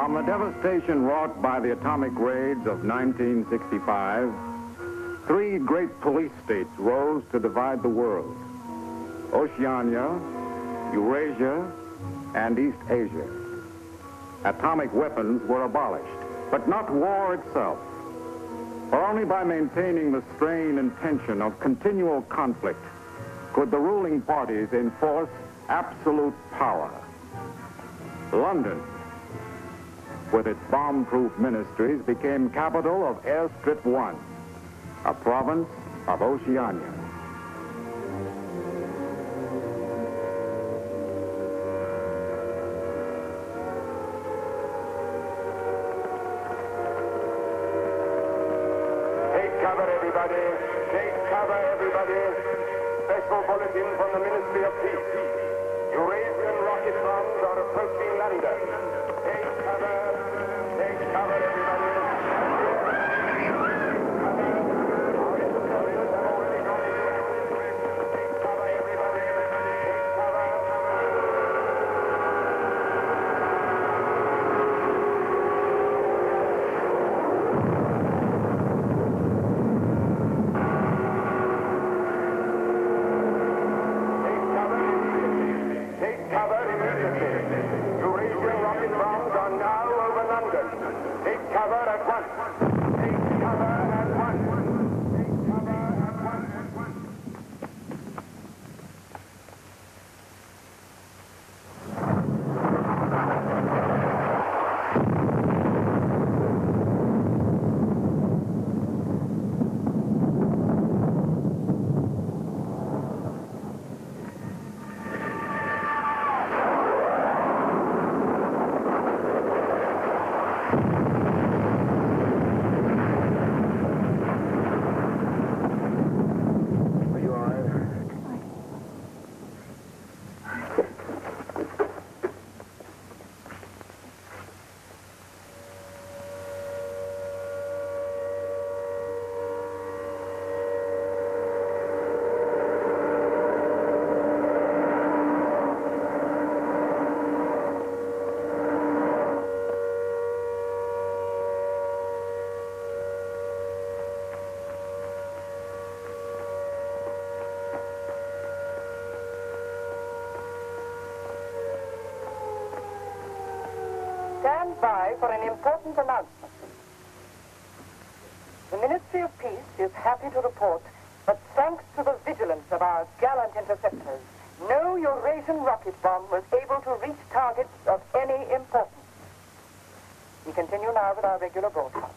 From the devastation wrought by the atomic raids of 1965, three great police states rose to divide the world: Oceania, Eurasia, and East Asia. Atomic weapons were abolished, but not war itself. For only by maintaining the strain and tension of continual conflict could the ruling parties enforce absolute power. London, with its bomb-proof ministries, became capital of Airstrip 1, a province of Oceania. Take cover, everybody. Take cover, everybody. Special bulletin from the Ministry of Peace. Eurasian rocket bombs are approaching London. Take cover. Take cover, everybody. Take cover, everybody. Take cover. Take cover immediately. Eurasian rocket bombs are now over London. Take cover at once. Take cover at once. Take cover at once. Are you all right? Stand by for an important announcement. The Ministry of Peace is happy to report that thanks to the vigilance of our gallant interceptors, no Eurasian rocket bomb was able to reach targets of any importance. We continue now with our regular broadcast.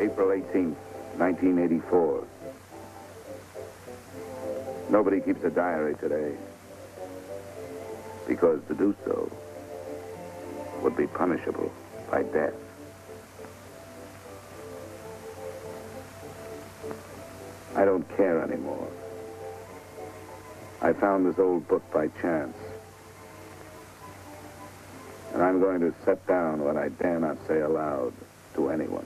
April 18th, 1984. Nobody keeps a diary today, because to do so would be punishable by death. I don't care anymore. I found this old book by chance. And I'm going to set down what I dare not say aloud to anyone.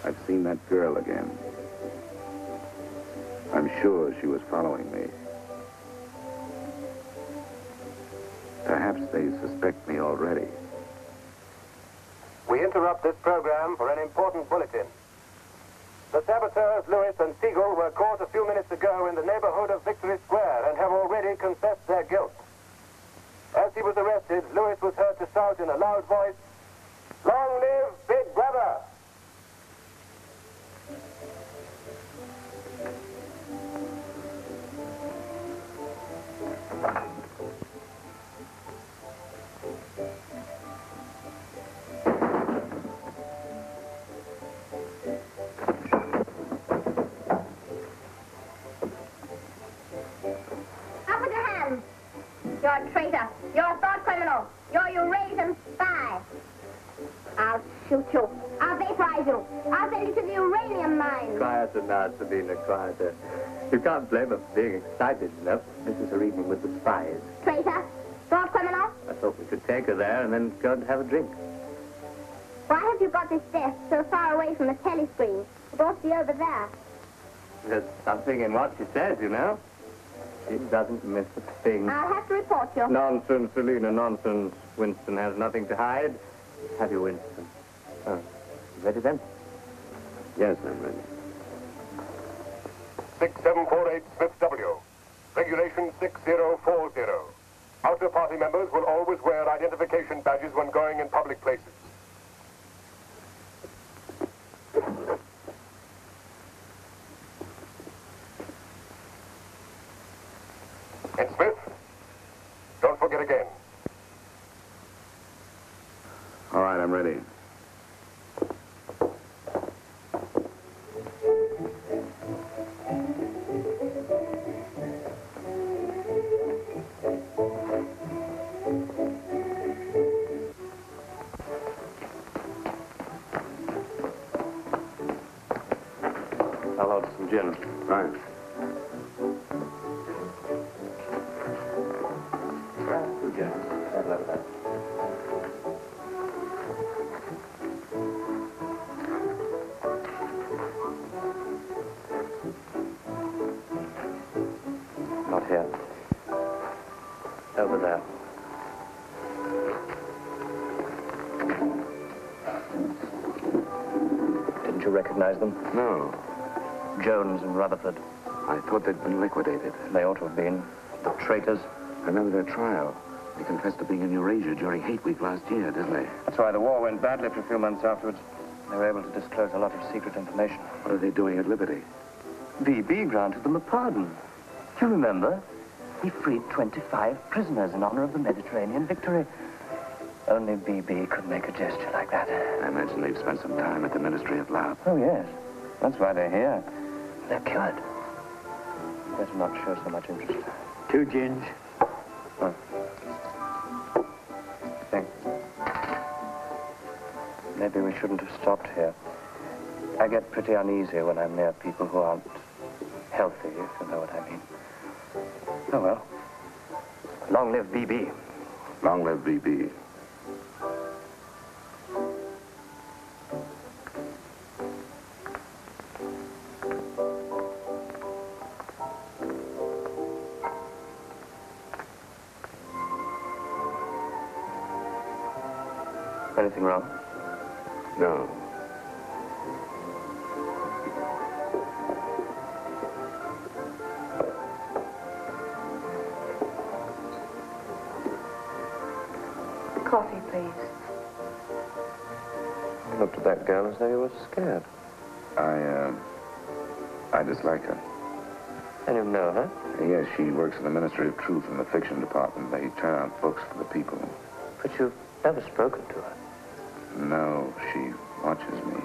I've seen that girl again. I'm sure she was following me. Perhaps they suspect me already. We interrupt this program for an important bulletin. The saboteurs, Lewis and Siegel, were caught a few minutes ago in the neighborhood of Victory Square and have already confessed their guilt. As he was arrested, Lewis was heard to shout in a loud voice, "Long live Big Brother!" You're a traitor. You're a thought criminal. You're a Eurasian spy. I'll shoot you. I'll vaporize you. I'll send you to the uranium mine. Quieter now, Sabina, quieter. You can't blame her for being excited enough. This is her evening with the spies. Traitor. Thought criminal. I thought we could take her there and then go and have a drink. Why have you got this desk so far away from the telescreen? It ought to be over there. There's something in what she says, you know. She doesn't miss a thing. I'll have to report you. Nonsense, Selina, nonsense. Winston has nothing to hide. Have you, Winston? Oh, ready then? Yes, I'm ready. 6748 Smith W. Regulation 6040. Outer party members will always wear identification badges when going in public places. And Smith, don't forget again. All right, I'm ready. I'll order some gin. Right. Yes, I'd love that. Not here. Over there. Didn't you recognize them? No, Jones and Rutherford. I thought they'd been liquidated. They ought to have been. The traitors. I remember their trial. They confessed to being in Eurasia during Hate Week last year, didn't they? That's why the war went badly for a few months afterwards. They were able to disclose a lot of secret information. What are they doing at Liberty? BB granted them a pardon. Do you remember? He freed 25 prisoners in honor of the Mediterranean victory. Only BB could make a gesture like that. I imagine they've spent some time at the Ministry of Love. Oh, yes. That's why they're here. They're cured. Better not show so much interest. 2 gins. Oh. Thanks. Maybe we shouldn't have stopped here. I get pretty uneasy when I'm near people who aren't healthy, if you know what I mean. Oh, well. Long live BB. Long live BB. Anything wrong? No. Coffee, please. You looked at that girl as though you were scared. I dislike her. And you know her? Yes, she works in the Ministry of Truth in the fiction department. They turn out books for the people. But you've never spoken to her. No, she watches me.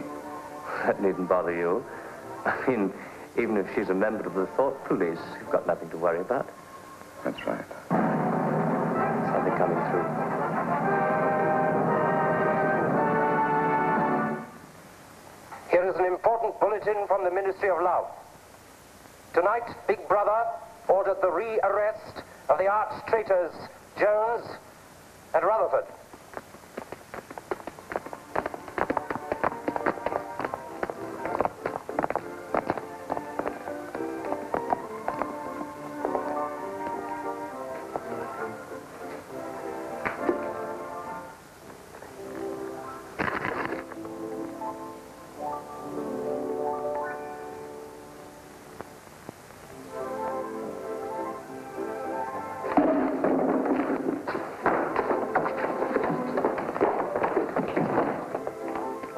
That needn't bother you. I mean, even if she's a member of the thought police, you've got nothing to worry about. That's right. Something coming through. important bulletin from the Ministry of Love. Tonight, Big Brother ordered the re-arrest of the arch traitors Jones and Rutherford.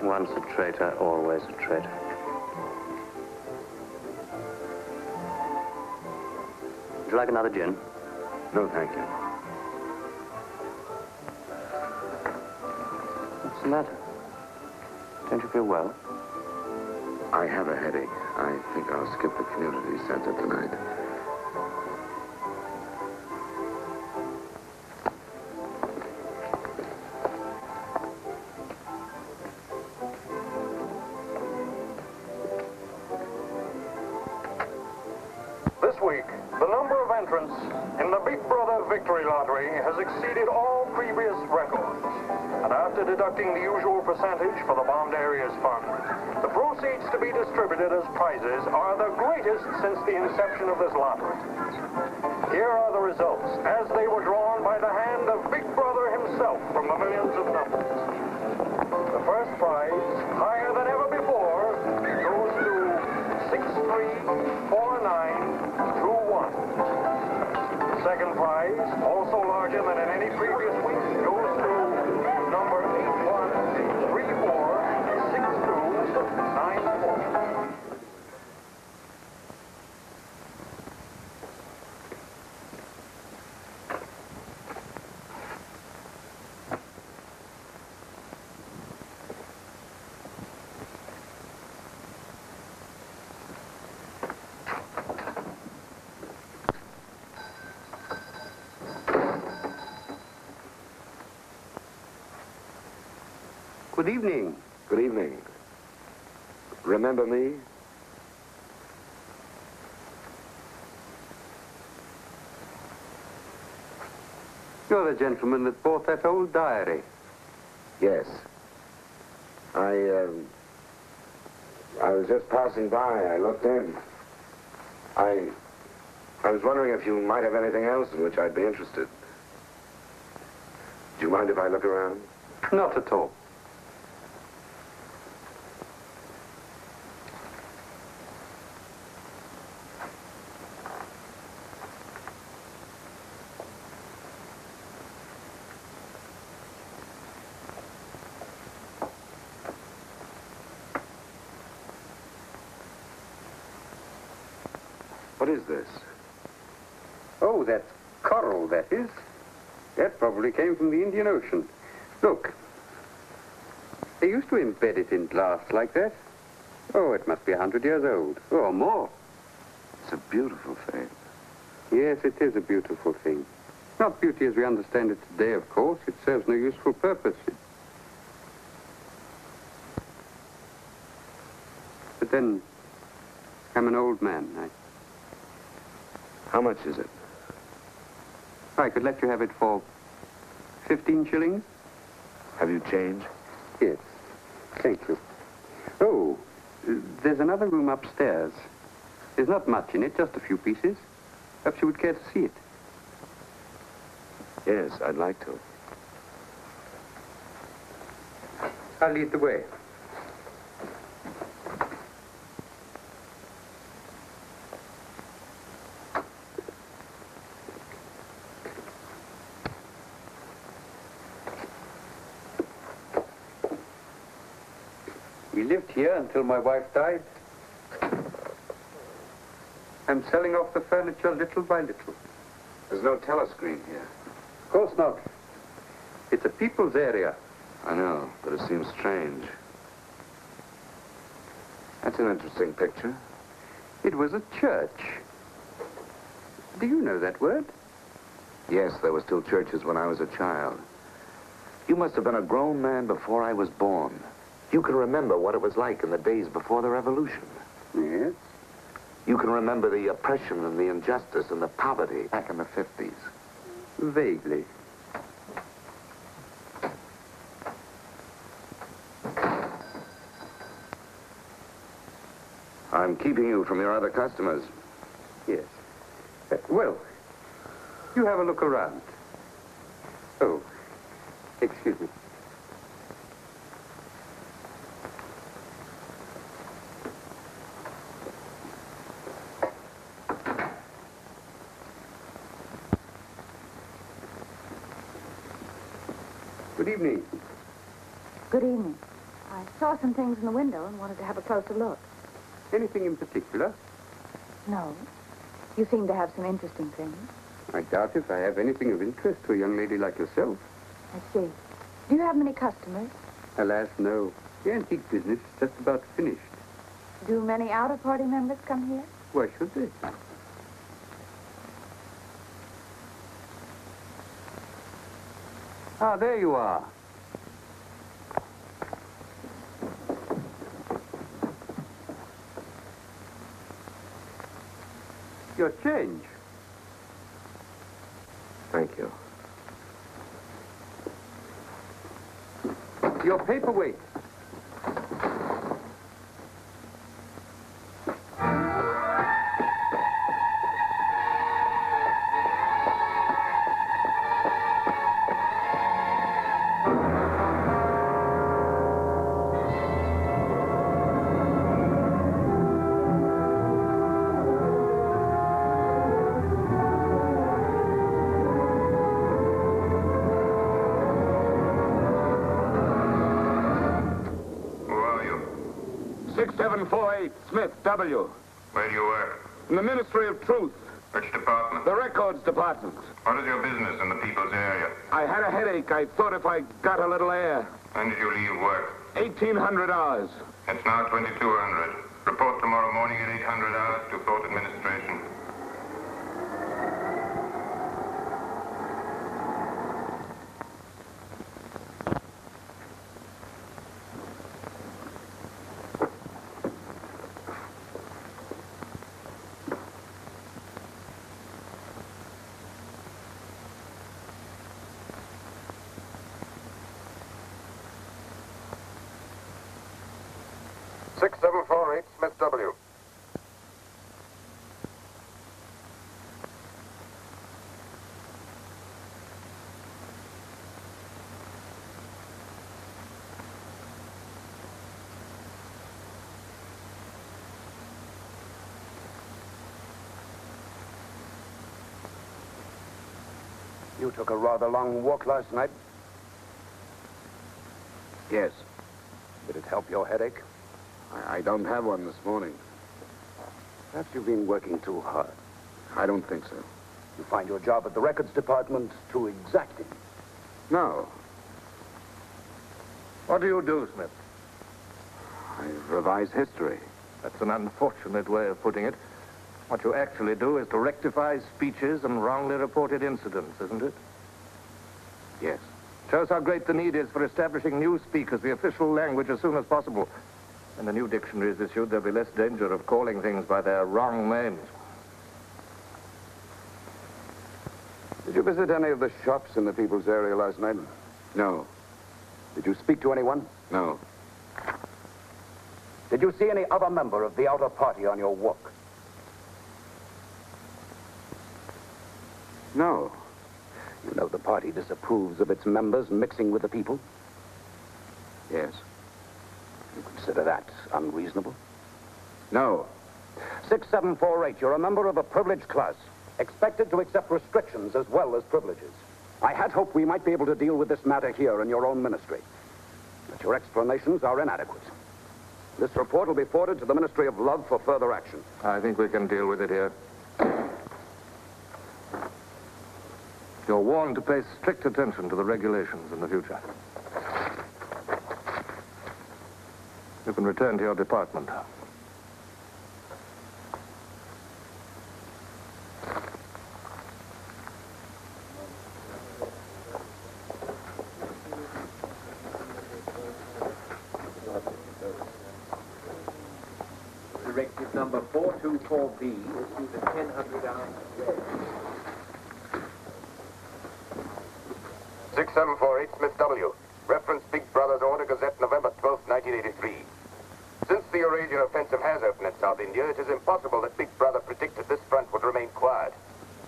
Once a traitor, always a traitor. Would you like another gin? No, thank you. What's the matter? Don't you feel well? I have a headache. I think I'll skip the community center tonight. This week, the number of entrants in the Big Brother Victory Lottery has exceeded all previous records. And after deducting the usual percentage for the bombed areas fund, the proceeds to be distributed as prizes are the greatest since the inception of this lottery. Here are the results as they were drawn by the hand of Big Brother himself from the millions of numbers. The first prize, higher than ever before, goes to 634921. The second prize, also larger than in any previous week, goes to number 81346294. Good evening. Good evening. Remember me? You're the gentleman that bought that old diary. Yes. I was just passing by. I looked in. I was wondering if you might have anything else in which I'd be interested. Do you mind if I look around? Not at all. What is this? Oh, that's coral, that is. That probably came from the Indian Ocean. Look. They used to embed it in glass like that. Oh, it must be 100 years old, or more. It's a beautiful thing. Yes, it is a beautiful thing. Not beauty as we understand it today, of course. It serves no useful purpose. But then, I'm an old man. How much is it? I could let you have it for 15 shillings. Have you changed? Yes. Thank you. Oh, there's another room upstairs. There's not much in it, just a few pieces. Perhaps you would care to see it. Yes, I'd like to. I'll lead the way. We lived here until my wife died. I'm selling off the furniture little by little. There's no telescreen here. Of course not. It's a people's area. I know, but it seems strange. That's an interesting picture. It was a church. Do you know that word? Yes, there were still churches when I was a child. You must have been a grown man before I was born. You can remember what it was like in the days before the revolution. Yes? You can remember the oppression and the injustice and the poverty back in the 50s. Vaguely. I'm keeping you from your other customers. Yes. Well, you have a look around. Oh, excuse me. Good evening. Good evening. I saw some things in the window and wanted to have a closer look. Anything in particular? No. You seem to have some interesting things. I doubt if I have anything of interest to a young lady like yourself. I see. Do you have many customers? Alas, no. The antique business is just about finished. Do many outer-party members come here? Why should they? Ah, there you are. Your change. Thank you. Your paperweight. Who are you? 6748 Smith, W. Where do you work? In the Ministry of Truth, Which department? the Records Department. What is your business in the people's area? I had a headache. I thought if I got a little air. When did you leave work? 1800 hours. It's now 2200. Report tomorrow morning at 800 hours to Fort Administration. Smith W. You took a rather long walk last night. Yes. Did it help your headache? I don't have one this morning. Perhaps you've been working too hard. I don't think so. You find your job at the records department too exacting. No. What do you do, Smith? I revise history. That's an unfortunate way of putting it. What you actually do is to rectify speeches and wrongly reported incidents, isn't it? Yes. Shows how great the need is for establishing newspeak as the official language as soon as possible. When the new dictionary is issued, there'll be less danger of calling things by their wrong names. Did you visit any of the shops in the people's area last night? No. Did you speak to anyone? No. Did you see any other member of the outer party on your walk? No. You know the party disapproves of its members mixing with the people? Yes. You consider that unreasonable? No. 6748, you're a member of a privileged class, expected to accept restrictions as well as privileges. I had hoped we might be able to deal with this matter here in your own ministry. But your explanations are inadequate. This report will be forwarded to the Ministry of Love for further action. I think we can deal with it here. You're warned to pay strict attention to the regulations in the future. You can return to your department. 124B, issued at 1000 hours. 6748 Smith W. Reference Big Brother's Order Gazette, November 12, 1983. Since the Eurasian offensive has opened in South India, it is impossible that Big Brother predicted this front would remain quiet.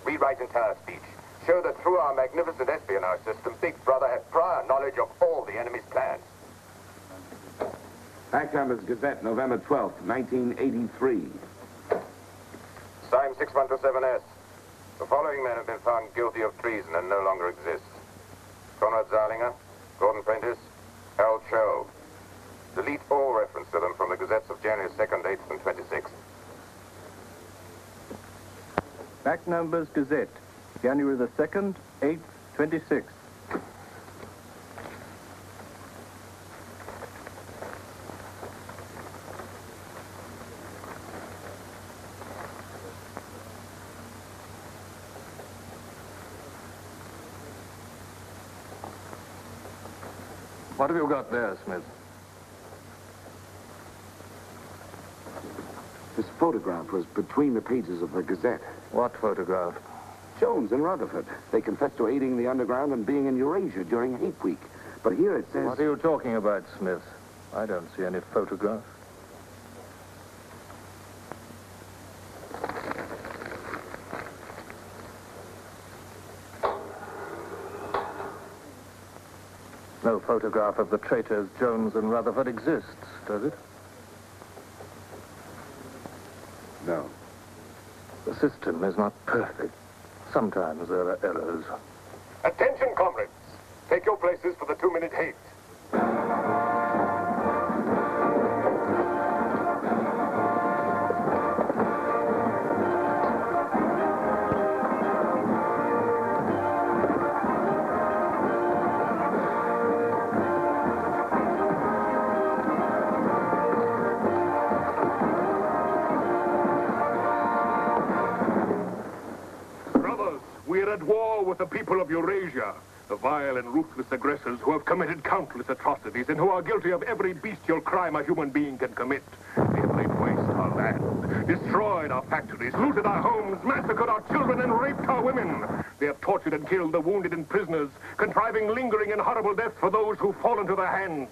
Rewrite entire speech. Show that through our magnificent espionage system, Big Brother had prior knowledge of all the enemy's plans. Fact Numbers Gazette, November 12th, 1983. Signed 6127S. The following men have been found guilty of treason and no longer exist. Conrad Zarlinger, Gordon Prentice, Harold Cho. Delete all reference to them from the gazettes of January 2nd, 8th, and 26th. Fact Numbers Gazette, January the 2nd, 8th, 26th. What have you got there, Smith? This photograph was between the pages of the Gazette. What photograph? Jones and Rutherford. They confessed to aiding the underground and being in Eurasia during Hate Week. But here it says... What are you talking about, Smith? I don't see any photograph. No photograph of the traitors Jones and Rutherford exists, does it? No. The system is not perfect. Sometimes there are errors. Attention, comrades. Take your places for the 2-minute hate. We're at war with the people of Eurasia, the vile and ruthless aggressors who have committed countless atrocities and who are guilty of every bestial crime a human being can commit. They have laid waste our land, destroyed our factories, looted our homes, massacred our children, and raped our women. They have tortured and killed the wounded and prisoners, contriving lingering and horrible deaths for those who fall into their hands.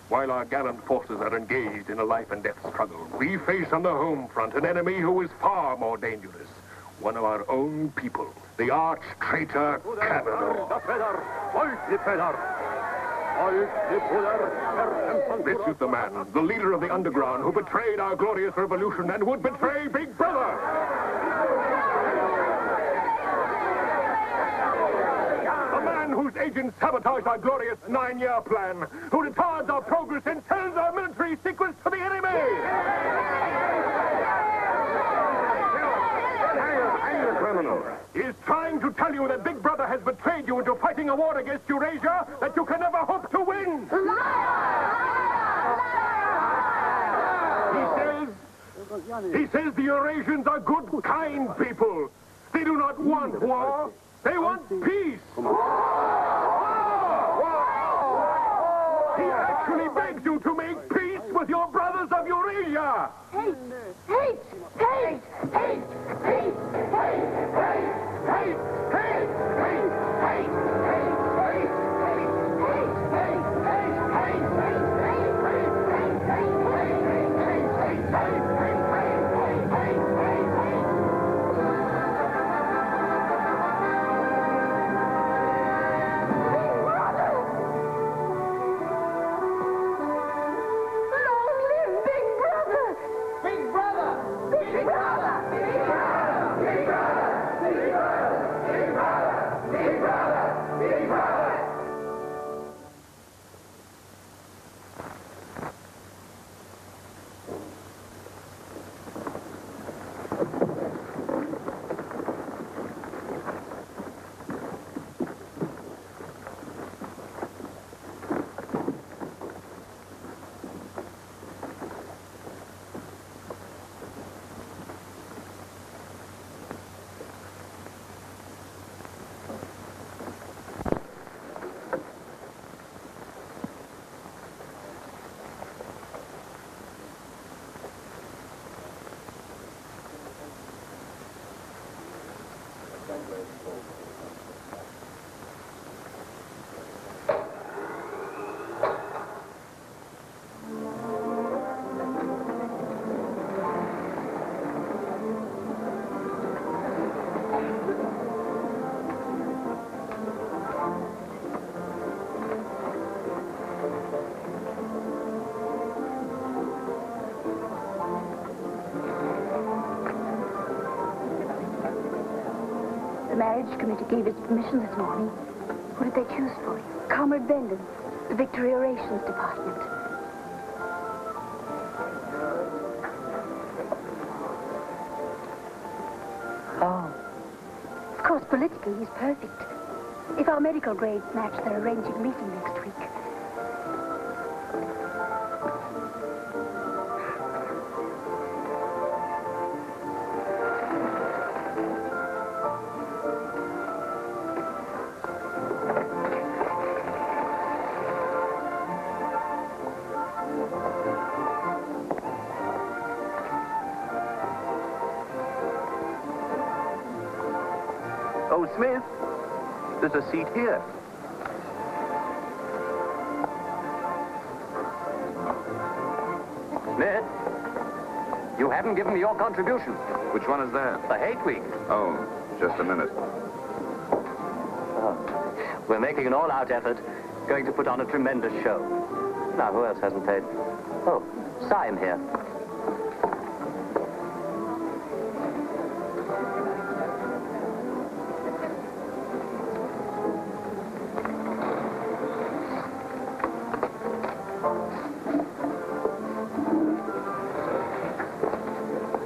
While our gallant forces are engaged in a life and death struggle, we face on the home front an enemy who is far more dangerous. One of our own people, the arch-traitor Cavanaugh. This is the man, the leader of the underground, who betrayed our glorious revolution and would betray Big Brother. The man whose agents sabotage our glorious 9-year plan, who retards our progress and sells our military secrets to the enemy. Criminal. He is trying to tell you that Big Brother has betrayed you into fighting a war against Eurasia that you can never hope to win. He says the Eurasians are good, kind people. They do not want war. They want peace. He actually begs you to make peace with your brothers of Eurasia. Hate! Hate! Hate! Hate! Hate! Big Brother! Big Brother! Big Brother! The marriage committee gave its permission this morning. Who did they choose for you? Comrade Bendon, the Victory Orations Department. Oh. Of course, politically, he's perfect. If our medical grades match, they're arranging a meeting next week. Oh, Smith, there's a seat here. Smith, you haven't given me your contribution. Which one is that? The Hate Week. Oh, just a minute. Oh, we're making an all-out effort, going to put on a tremendous show. Now, who else hasn't paid? Oh, Syme here.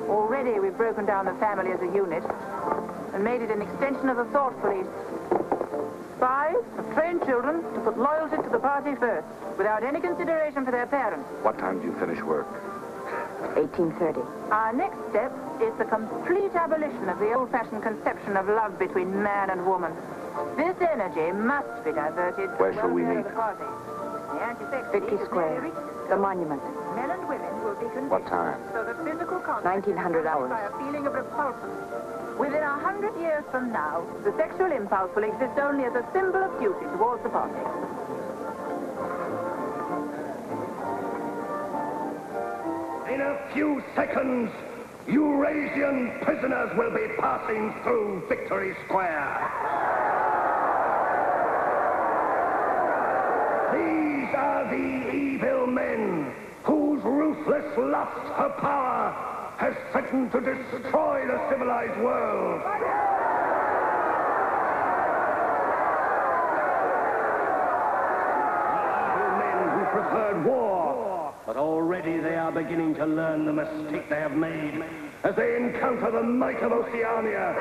Already we've broken down the family as a unit and made it an extension of the thought police. Spies have trained children to put loyalty to the party first, without any consideration for their parents. What time do you finish work? 1830. Our next step is the complete abolition of the old-fashioned conception of love between man and woman. This energy must be diverted to Where the shall we welfare meet? of the party. The anti-sex Victory league has Square, nearly reached its the goal. monument. Men and women will be conditioned What time? so that physical contact 1900 is hours. by a feeling of repulsion. Within 100 years from now, the sexual impulse will exist only as a symbol of duty towards the party. In a few seconds, Eurasian prisoners will be passing through Victory Square. These are the evil men whose ruthless lust for power has threatened to destroy the civilized world. Evil men who preferred war, but already they are beginning to learn the mistake they have made as they encounter the might of Oceania.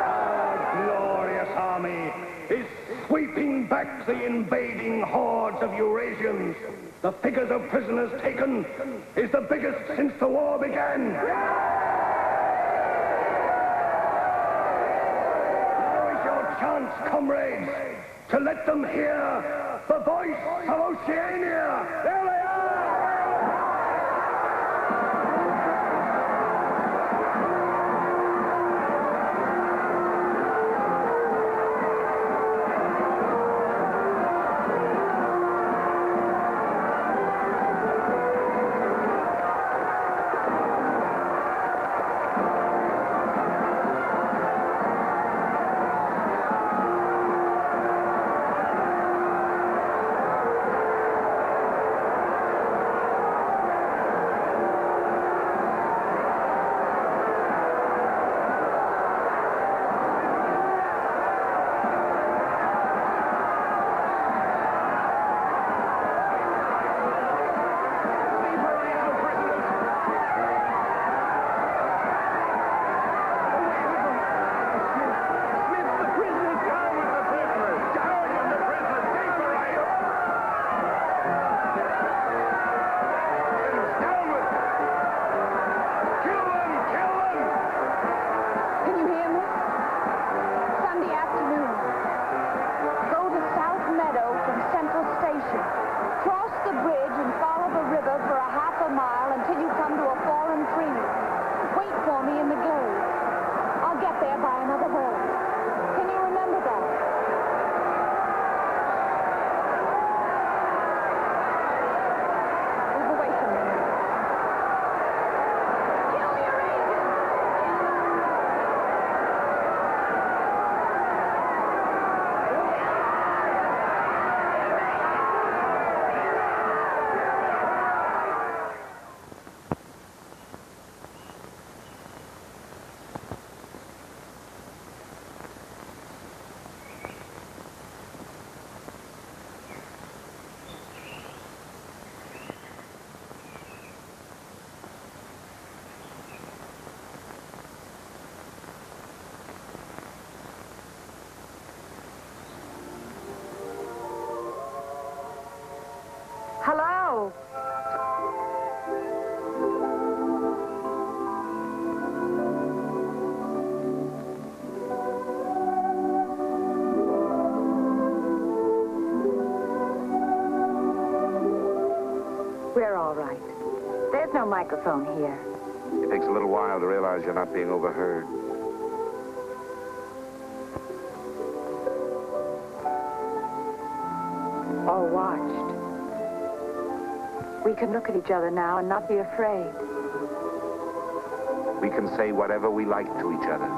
Our glorious army is sweeping back the invading hordes of Eurasians. The figures of prisoners taken is the biggest since the war began. Now is your chance, comrades, to let them hear the voice of Oceania. There they are! to a fallen tree. Wait for me in the glade. I'll get there by another road. Can you remember that? Move away from me. Kill your agent! Hello? We're all right. There's no microphone here. It takes a little while to realize you're not being overheard. Or watched. We can look at each other now and not be afraid. We can say whatever we like to each other.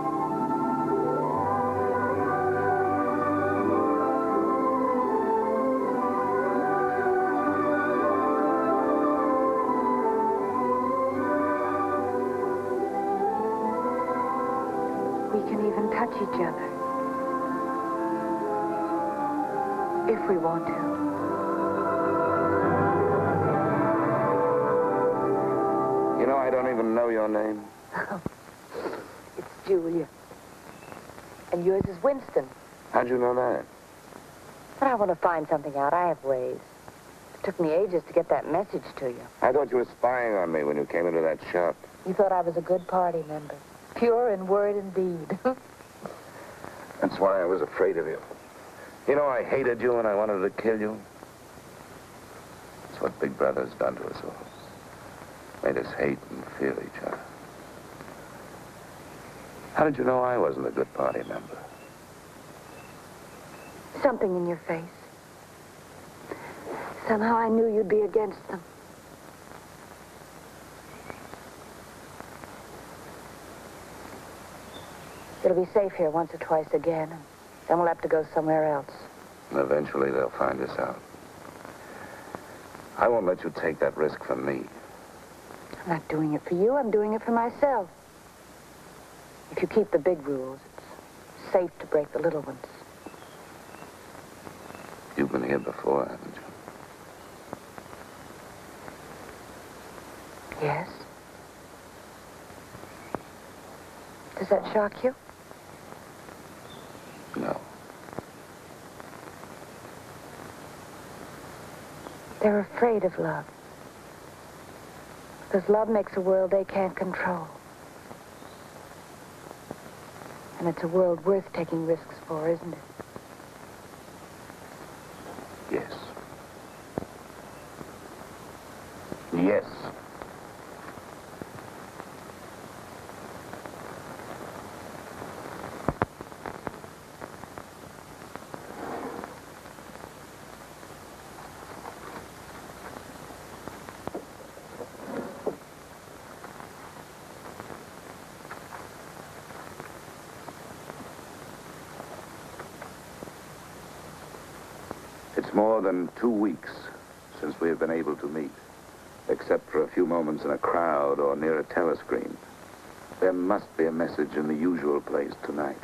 We can even touch each other. If we want to. You know, I don't even know your name. It's Julia. And yours is Winston. How'd you know that? But I want to find something out. I have ways. It took me ages to get that message to you. I thought you were spying on me when you came into that shop. You thought I was a good party member. Pure in word and deed. That's why I was afraid of you. You know, I hated you and I wanted to kill you. That's what Big Brother's done to us all. Made us hate and fear each other. How did you know I wasn't a good party member? Something in your face. Somehow I knew you'd be against them. It'll be safe here once or twice again, and then we'll have to go somewhere else. And eventually they'll find us out. I won't let you take that risk for me. I'm not doing it for you. I'm doing it for myself. If you keep the big rules, it's safe to break the little ones. You've been here before, haven't you? Yes. Does that shock you? No. They're afraid of love. Because love makes a world they can't control. And it's a world worth taking risks for, isn't it? Yes. Yes. It's more than 2 weeks since we have been able to meet, except for a few moments in a crowd or near a telescreen. There must be a message in the usual place tonight.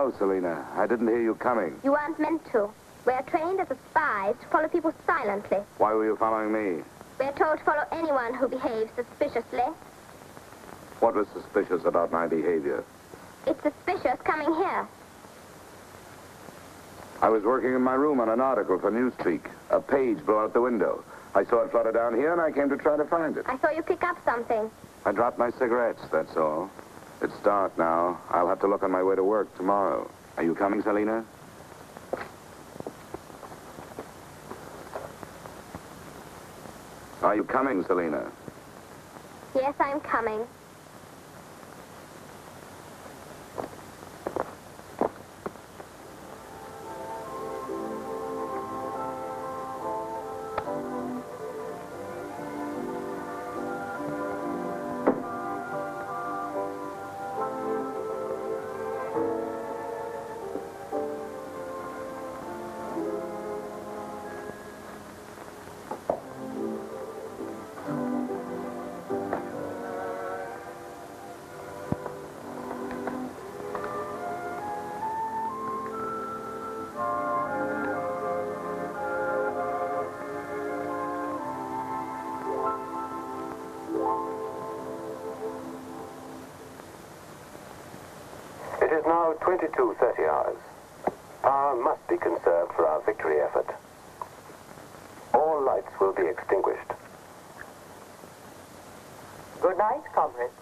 Hello, Selina. I didn't hear you coming. You weren't meant to. We're trained as spies to follow people silently. Why were you following me? We're told to follow anyone who behaves suspiciously. What was suspicious about my behavior? It's suspicious coming here. I was working in my room on an article for Newspeak. A page blew out the window. I saw it flutter down here, and I came to try to find it. I saw you pick up something. I dropped my cigarettes, that's all. It's dark now. I'll have to look on my way to work tomorrow. Are you coming, Selina? Are you coming, Selina? Yes, I'm coming. It is now 22:30 hours. Power must be conserved for our victory effort. All lights will be extinguished. Good night, comrades.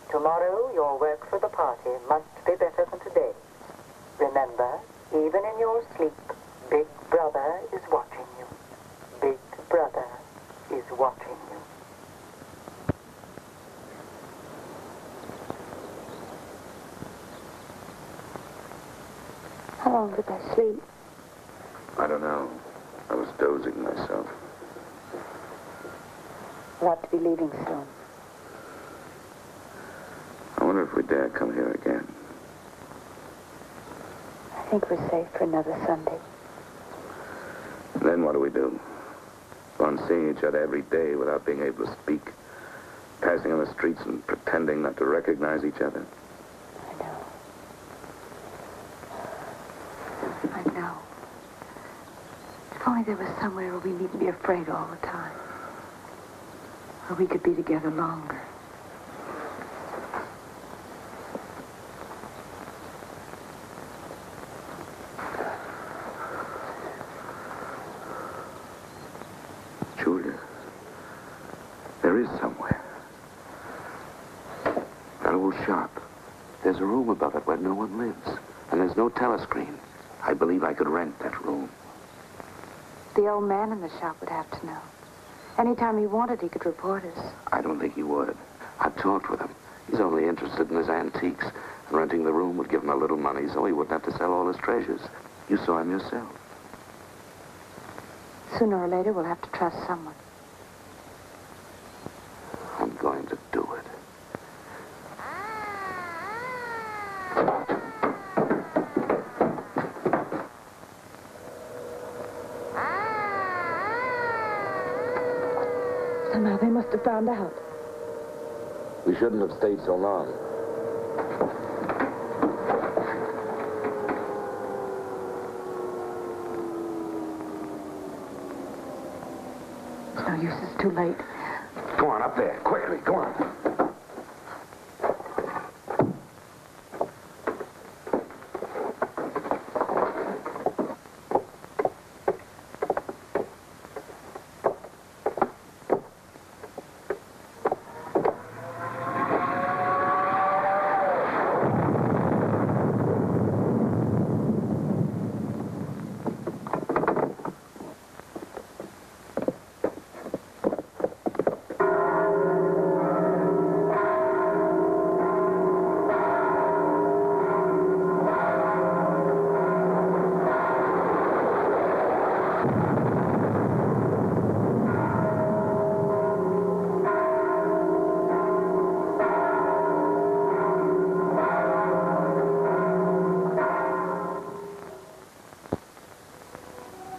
Tomorrow, your work for the party must be better than today. Remember, even in your sleep, Big Brother is watching you. Big Brother is watching you. How long did I sleep? I don't know. I was dozing myself. We'll have to be leaving soon. I wonder if we dare come here again. I think we're safe for another Sunday. Then what do we do? Go on seeing each other every day without being able to speak, passing on the streets and pretending not to recognize each other. I know. If only there was somewhere where we needn't be afraid all the time. Where we could be together longer. Julia, there is somewhere. That old shop. There's a room above it where no one lives. And there's no telescreen. I believe I could rent that room. The old man in the shop would have to know. Anytime he wanted, he could report us. I don't think he would. I've talked with him. He's only interested in his antiques. And renting the room would give him a little money so he wouldn't have to sell all his treasures. You saw him yourself. Sooner or later, we'll have to trust someone. I'm going to do it. Somehow they must have found out. We shouldn't have stayed so long. It's no use, it's too late. Go on, up there. Quickly, go on.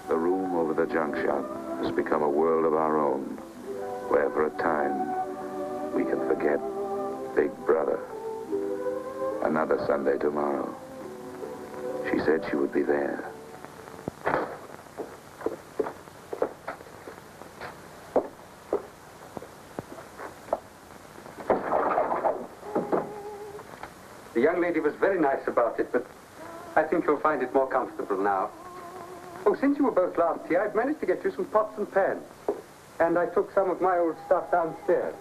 The room over the junk shop has become a world of our own, where for a time we can forget Big Brother. Another Sunday tomorrow. said she would be there. The young lady was very nice about it, but I think you'll find it more comfortable now. Oh, since you were both last here, I've managed to get you some pots and pans. And I took some of my old stuff downstairs.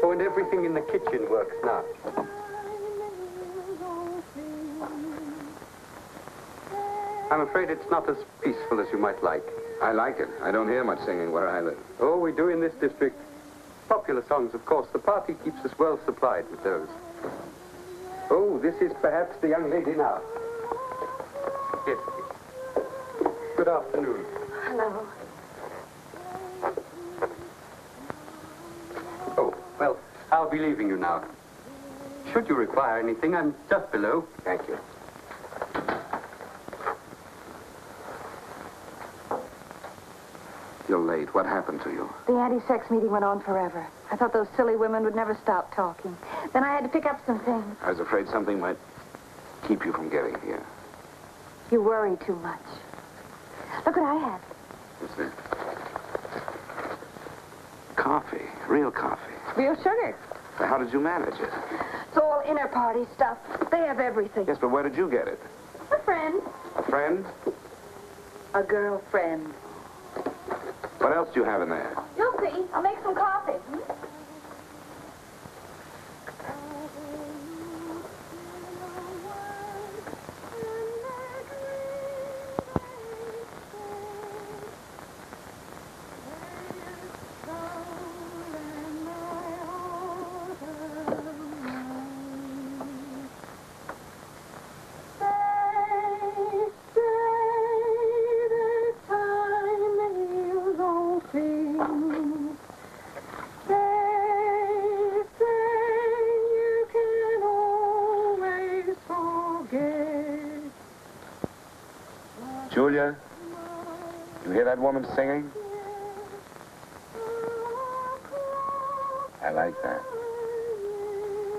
Oh, and everything in the kitchen works now. I'm afraid it's not as peaceful as you might like. I like it. I don't hear much singing where I live. Oh, we do in this district. Popular songs, of course. The party keeps us well supplied with those. Oh, this is perhaps the young lady now. Yes. Good afternoon. Hello. Oh, well, I'll be leaving you now. Should you require anything, I'm just below. Thank you. You're late. What happened to you? The anti-sex meeting went on forever. I thought those silly women would never stop talking. Then I had to pick up some things. I was afraid something might keep you from getting here. You worry too much. Look what I have. What's that? Coffee. Real coffee. Real sugar. How did you manage it? It's all inner party stuff. They have everything. Yes, but where did you get it? A friend. A friend? A girlfriend. What else do you have in there? You'll see. I'll make some coffee. Julia, you hear that woman singing? I like that.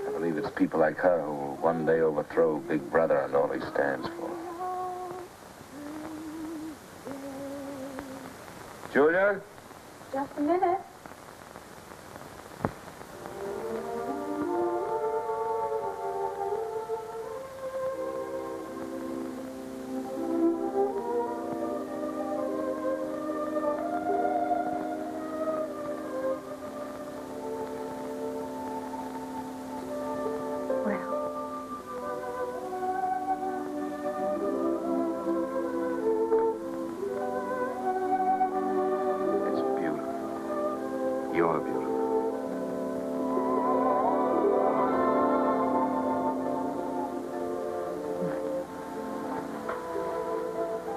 I believe it's people like her who will one day overthrow Big Brother and all he stands for. Julia? Just a minute. You're beautiful.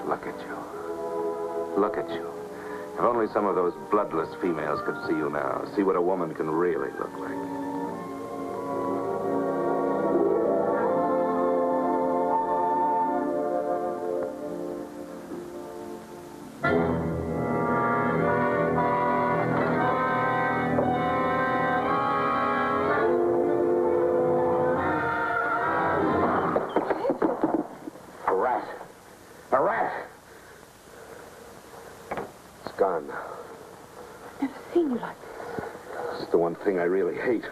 Look at you. Look at you. If only some of those bloodless females could see you now, see what a woman can really look like. Gone now. Never seen you like this. It's the one thing I really hate.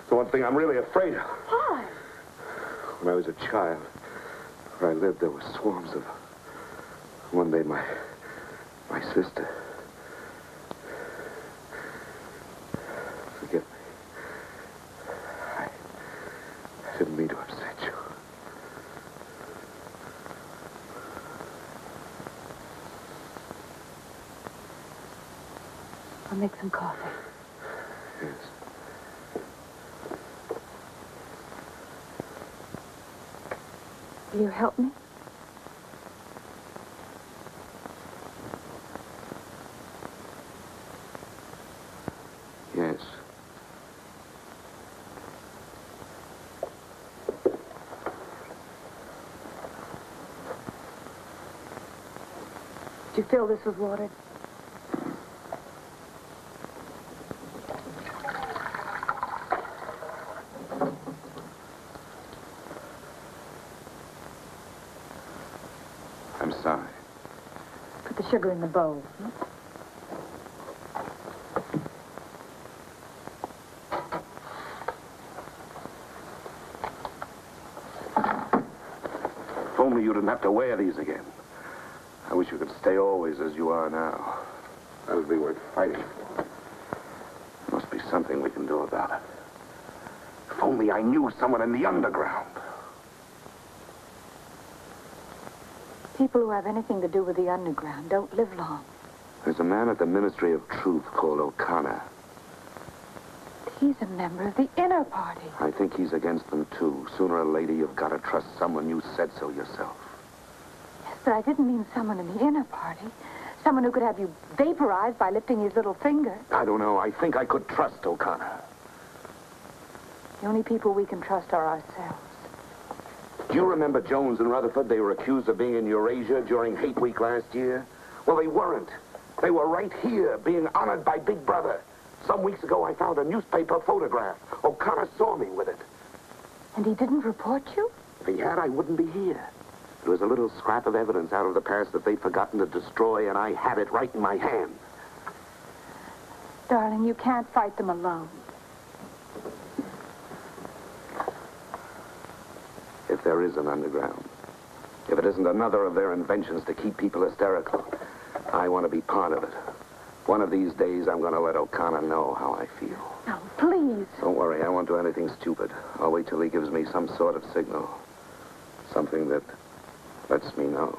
The one thing I'm really afraid of. Why? When I was a child, where I lived, there were swarms of... One day, my sister... Forgive me. I didn't mean to upset you. I'll make some coffee. Yes. Will you help me? Yes. Did you fill this with water? sigh. Put the sugar in the bowl. If only you didn't have to wear these again. I wish you could stay always as you are now. That would be worth fighting for. There must be something we can do about it. If only I knew someone in the underground. People who have anything to do with the underground don't live long. There's a man at the Ministry of Truth called O'Connor. He's a member of the inner party. I think he's against them, too. Sooner or later, you've got to trust someone. You said so yourself. Yes, but I didn't mean someone in the inner party. Someone who could have you vaporized by lifting his little finger. I don't know. I think I could trust O'Connor. The only people we can trust are ourselves. Do you remember Jones and Rutherford? They were accused of being in Eurasia during Hate Week last year. Well, they weren't. They were right here, being honored by Big Brother. Some weeks ago, I found a newspaper photograph. O'Connor saw me with it. And he didn't report you? If he had, I wouldn't be here. It was a little scrap of evidence out of the past that they'd forgotten to destroy, and I had it right in my hand. Darling, you can't fight them alone. If there is an underground, if it isn't another of their inventions to keep people hysterical, I want to be part of it. One of these days, I'm going to let O'Connor know how I feel. No, please. Don't worry, I won't do anything stupid. I'll wait till he gives me some sort of signal. Something that lets me know.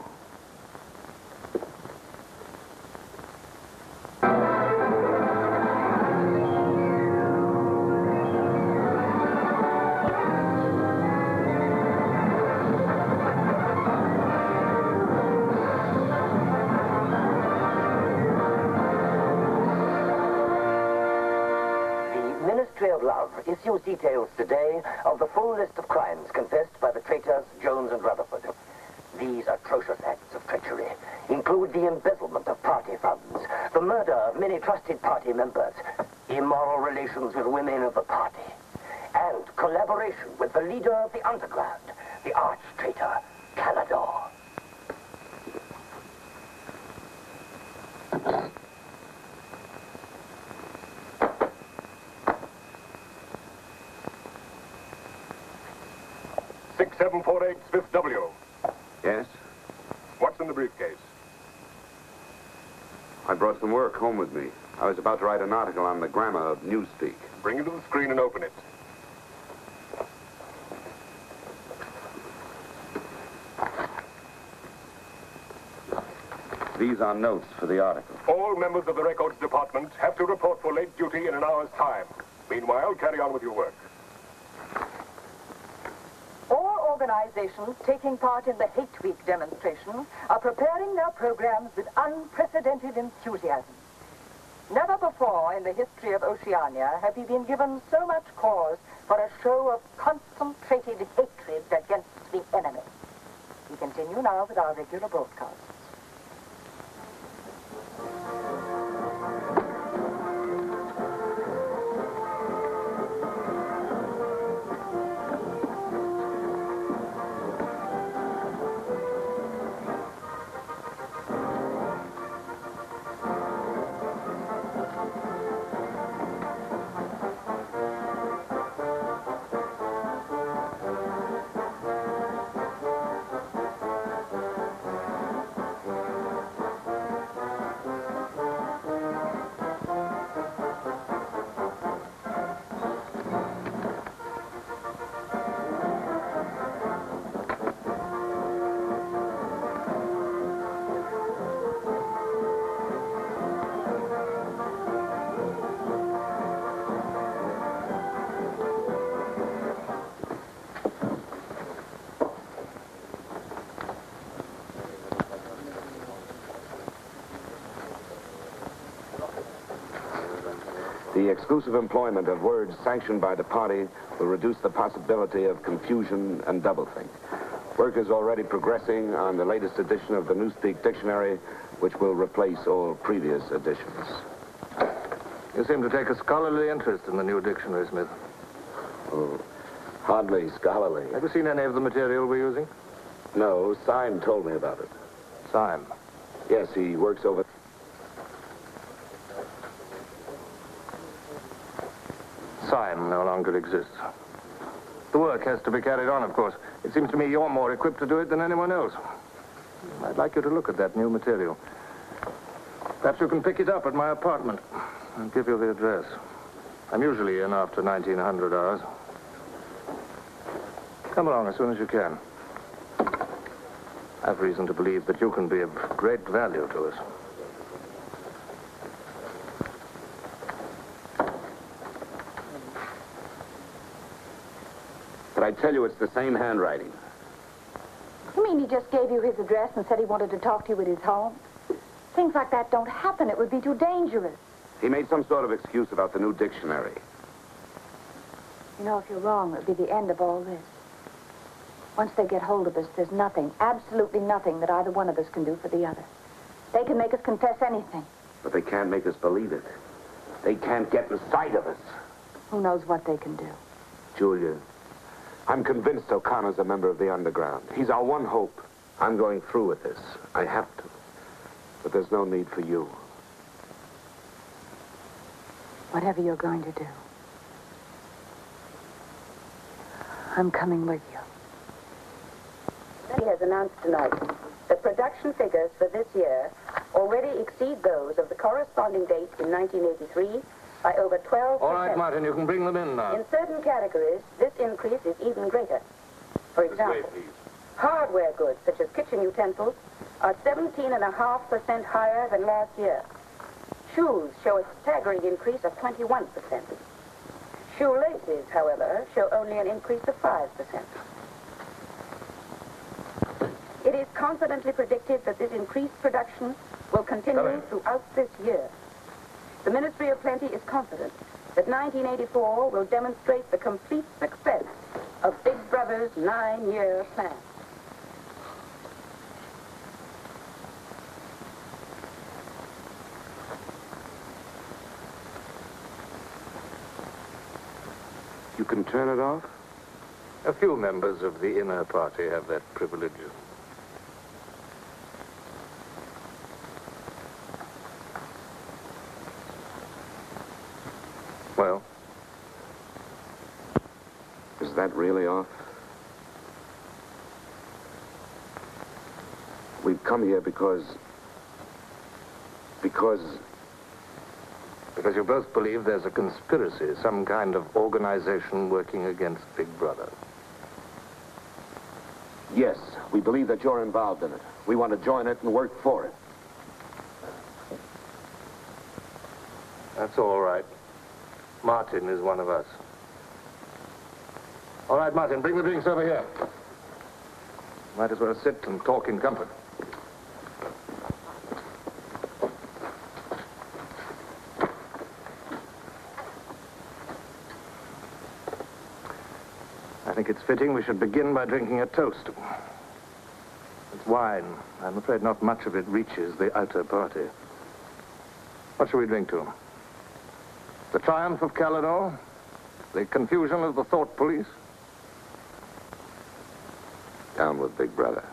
Issues details today of the full list of crimes confessed by the traitors Jones and Rutherford. These atrocious acts of treachery include the embezzlement of party funds, the murder of many trusted party members, immoral relations with women of the party, and collaboration with the leader of the underground, the arch-traitor, Canador. Fifth W. Yes? What's in the briefcase? I brought some work home with me. I was about to write an article on the grammar of newspeak. Bring it to the screen and open it. These are notes for the article. All members of the records department have to report for late duty in an hour's time. Meanwhile, carry on with your work. Organizations taking part in the Hate Week demonstration are preparing their programs with unprecedented enthusiasm. Never before in the history of Oceania have we been given so much cause for a show of concentrated hatred against the enemy. We continue now with our regular broadcasts. The exclusive employment of words sanctioned by the party will reduce the possibility of confusion and doublethink. Work is already progressing on the latest edition of the Newspeak Dictionary, which will replace all previous editions. You seem to take a scholarly interest in the new dictionary, Smith. Oh, hardly scholarly. Have you seen any of the material we're using? No, Syme told me about it. Syme. Yes, he works over... Syme no longer exists. The work has to be carried on, of course. It seems to me you're more equipped to do it than anyone else. I'd like you to look at that new material. Perhaps you can pick it up at my apartment. I'll give you the address. I'm usually in after 1900 hours. Come along as soon as you can. I've reason to believe that you can be of great value to us. But I tell you, it's the same handwriting. You mean he just gave you his address and said he wanted to talk to you at his home? Things like that don't happen. It would be too dangerous. He made some sort of excuse about the new dictionary. You know, if you're wrong, it would be the end of all this. Once they get hold of us, there's nothing, absolutely nothing that either one of us can do for the other. They can make us confess anything. But they can't make us believe it. They can't get inside of us. Who knows what they can do? Julia, I'm convinced O'Connor's a member of the underground. He's our one hope. I'm going through with this. I have to. But there's no need for you. Whatever you're going to do, I'm coming with you. He has announced tonight that production figures for this year already exceed those of the corresponding date in 1983 by over 12%. All right, Martin, you can bring them in now. In certain categories, this increase is even greater. For example, hardware goods such as kitchen utensils are 17.5% higher than last year. Shoes show a staggering increase of 21%. Shoelaces, however, show only an increase of 5%. It is confidently predicted that this increased production will continue throughout this year. The Ministry of Plenty is confident that 1984 will demonstrate the complete success of Big Brother's 9-year plan. You can turn it off? A few members of the inner party have that privilege. Well? Is that really off? We've come here because you both believe there's a conspiracy, some kind of organization working against Big Brother. Yes, we believe that you're involved in it. We want to join it and work for it. That's all right. Martin is one of us. All right, Martin, bring the drinks over here. Might as well sit and talk in comfort. I think it's fitting we should begin by drinking a toast. It's wine. I'm afraid not much of it reaches the outer party. What shall we drink to? The triumph of Calidor? The confusion of the thought police? Down with Big Brother.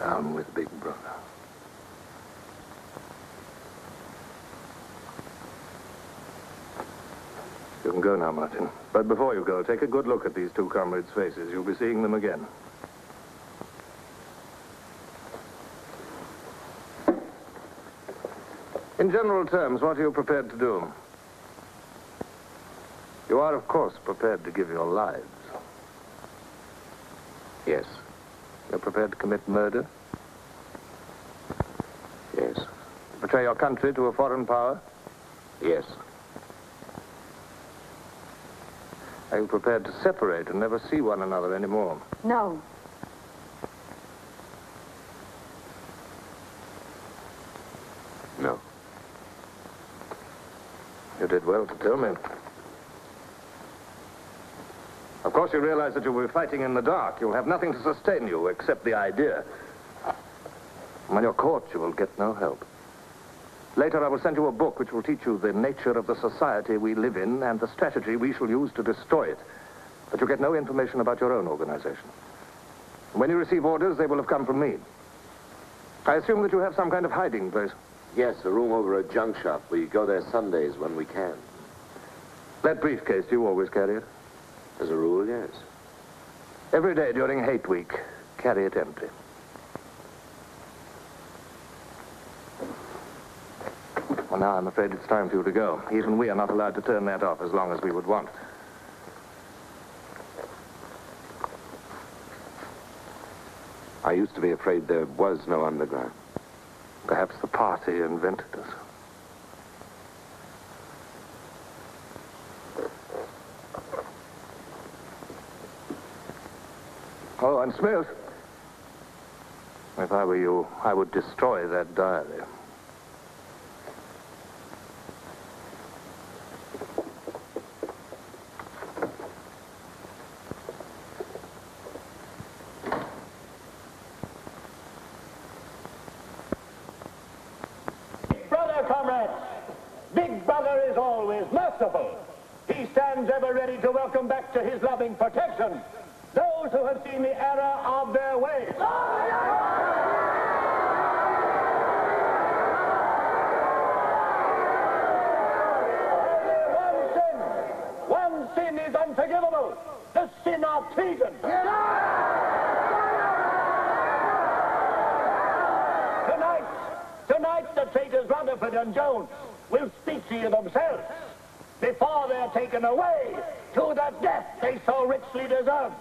Down with Big Brother. You can go now, Martin. But before you go, take a good look at these two comrades' faces. You'll be seeing them again. In general terms, what are you prepared to do? You are, of course, prepared to give your lives. Yes. You're prepared to commit murder? Yes. Betray your country to a foreign power? Yes. Are you prepared to separate and never see one another anymore? No. No. You did well to tell me. Of course, you realize that you'll be fighting in the dark. You'll have nothing to sustain you except the idea. When you're caught, you will get no help. Later, I will send you a book which will teach you the nature of the society we live in and the strategy we shall use to destroy it. But you get no information about your own organization. When you receive orders, they will have come from me. I assume that you have some kind of hiding place. Yes, a room over a junk shop. We go there Sundays when we can. That briefcase, do you always carry it? As a rule, yes. Every day during hate week, carry it empty. Well, now I'm afraid it's time for you to go. Even we are not allowed to turn that off as long as we would want. I used to be afraid there was no underground. Perhaps the party invented us. Oh, and Smith. If I were you, I would destroy that diary. Big Brother is always merciful. He stands ever ready to welcome back to his loving protection those who have seen the error of their ways. Only one sin is unforgivable, the sin of treason. Tonight the traitors Rutherford and Jones will speak to you themselves before they're taken away to the death they so richly deserve.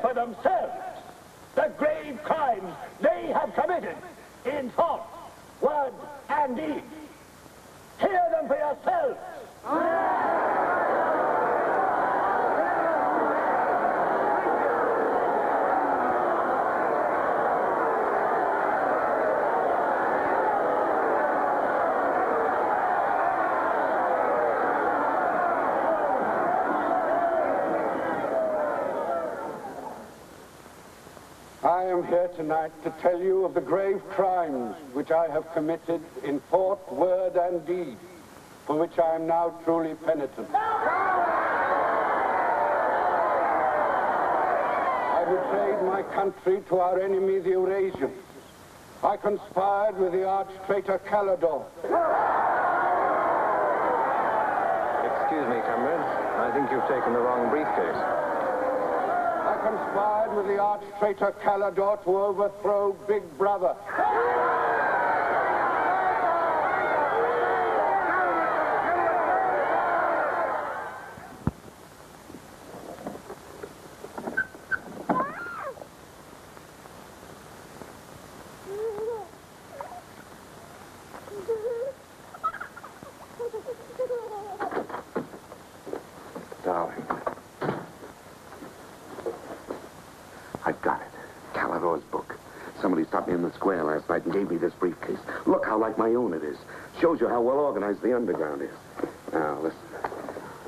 For themselves the grave crimes they have committed in thought, word, and deed. Hear them for yourselves. I am here tonight to tell you of the grave crimes which I have committed in thought, word, and deed, for which I am now truly penitent. I betrayed my country to our enemy, the Eurasians. I conspired with the arch-traitor Calidor. Excuse me, comrade. I think you've taken the wrong briefcase. I conspired with the arch-traitor Calidor to overthrow Big Brother. Darling. I've got it. Calidor's book. Somebody stopped me in the square last night and gave me this briefcase. Look how like my own it is. Shows you how well organized the underground is. Now, listen.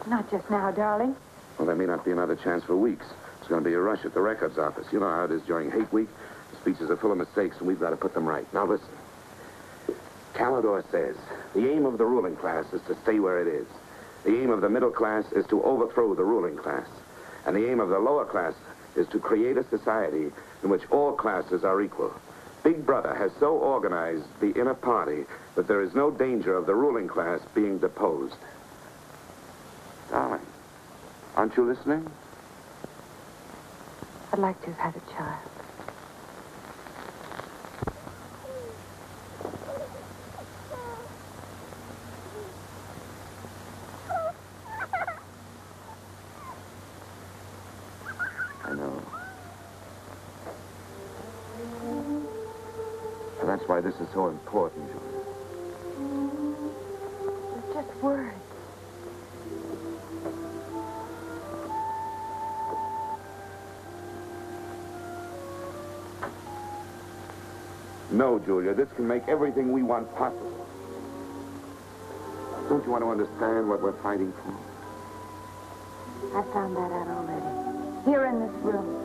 Not just now, darling. Well, there may not be another chance for weeks. There's going to be a rush at the records office. You know how it is during hate week. The speeches are full of mistakes, and we've got to put them right. Now, listen. Calidor says the aim of the ruling class is to stay where it is. The aim of the middle class is to overthrow the ruling class. And the aim of the lower class is to create a society in which all classes are equal. Big Brother has so organized the inner party that there is no danger of the ruling class being deposed. Darling, aren't you listening? I'd like to have had a child. I know. And that's why this is so important, Julia. It's just words. No, Julia, this can make everything we want possible. Don't you want to understand what we're fighting for? I found that out already. Here in this room.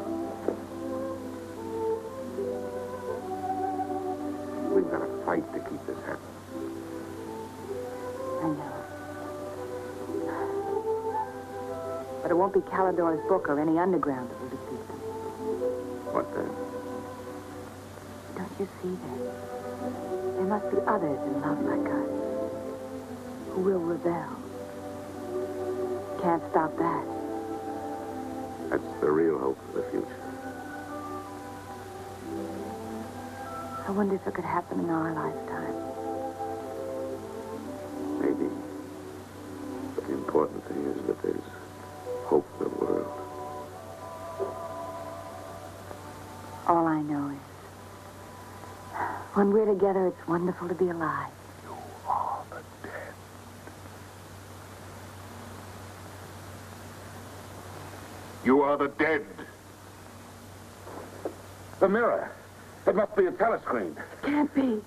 We've got to fight to keep this happening. I know. But it won't be Calidor's book or any underground that will defeat them. What then? Don't you see that? There must be others in love like us who will rebel. Can't stop that. That's the real hope for the future. I wonder if it could happen in our lifetime. Maybe. But the important thing is that there's hope for the world. All I know is, when we're together, it's wonderful to be alive. You are the dead. You are the dead. The mirror. It must be a telescreen. Can't be.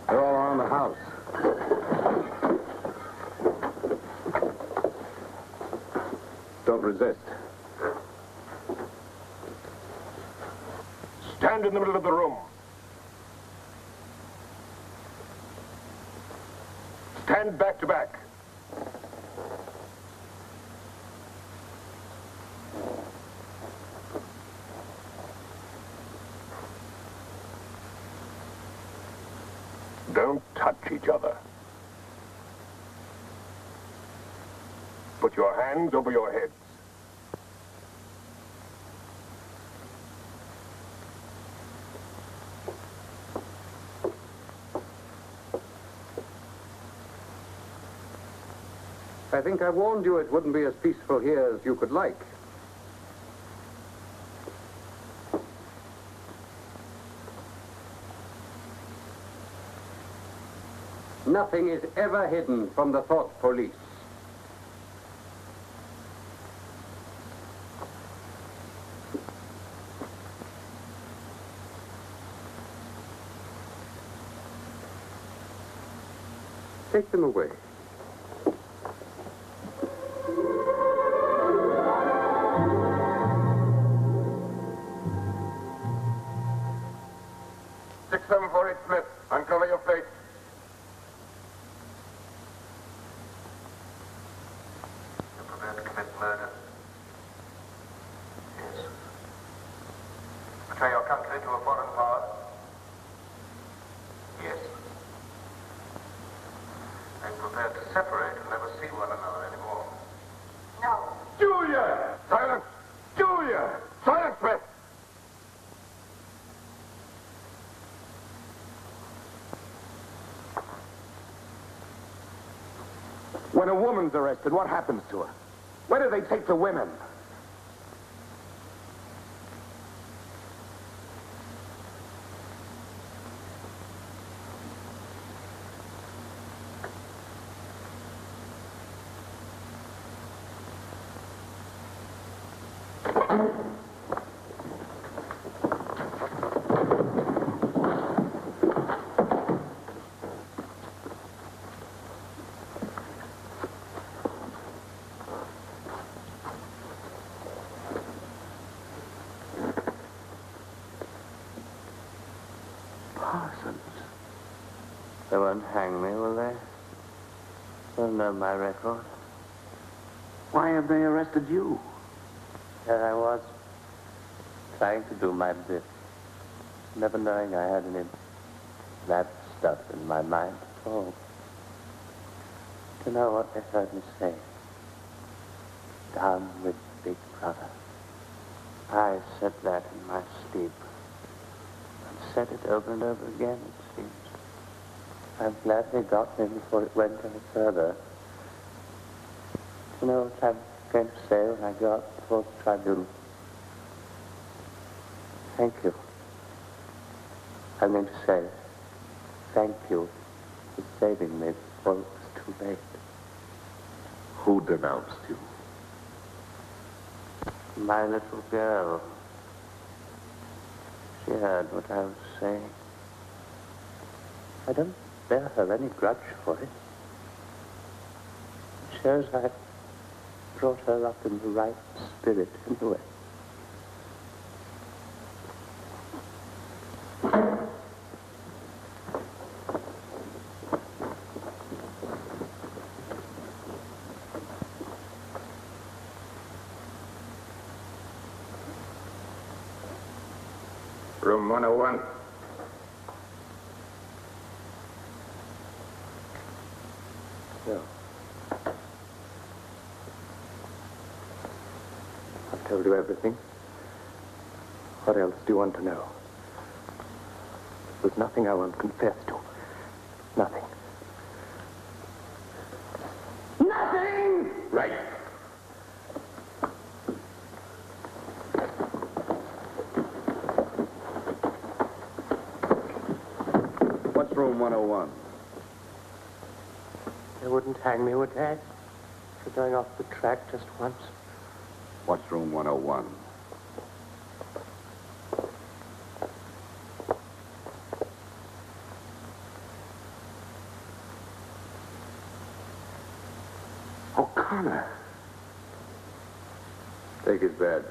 They're all around the house. Don't resist. Stand in the middle of the room. Stand back to back. Don't touch each other. Put your hands over your heads. I think I warned you it wouldn't be as peaceful here as you could like. Nothing is ever hidden from the thought police. Take them away. Smith, uncover your face. You're prepared to commit murder? Yes. Betray your country to a foreign power? Yes. Are you prepared to separate and never see one another anymore? No. Julia! Silence! Julia! Silence, Smith! When a woman's arrested, what happens to her? Where do they take the women? They won't hang me, will they? They'll know my record. Why have they arrested you? There I was, trying to do my bit, never knowing I had any bad stuff in my mind at all. Do you know what they heard me say? Down with Big Brother. I said that in my sleep. And said it over and over again, it seems. I'm glad they got me before it went any further. Do you know what I'm going to say when I go out before the tribunal? Thank you. I'm going to say thank you for saving me before it was too late. Who denounced you? My little girl. She heard what I was saying. I don't bear her any grudge for it. It shows I brought her up in the right spirit anyway. Room 101. No. I've told you everything. What else do you want to know? There's nothing I won't confess to. Nothing. Nothing! Right. What's room 101? They wouldn't hang me, would they? For going off the track just once. What's room 101? O'Connor. Take his bed.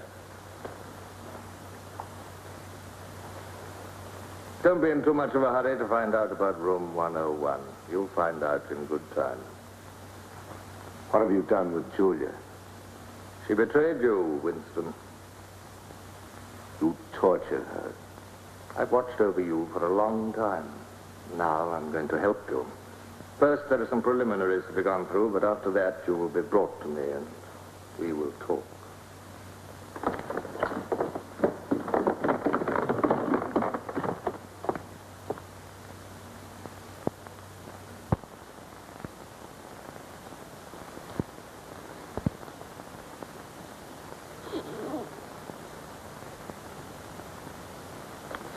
Don't be in too much of a hurry to find out about room 101. You'll find out in good time. What have you done with Julia? She betrayed you, Winston. You tortured her. I've watched over you for a long time. Now I'm going to help you. First, there are some preliminaries to be gone through, but after that, you will be brought to me and we will talk.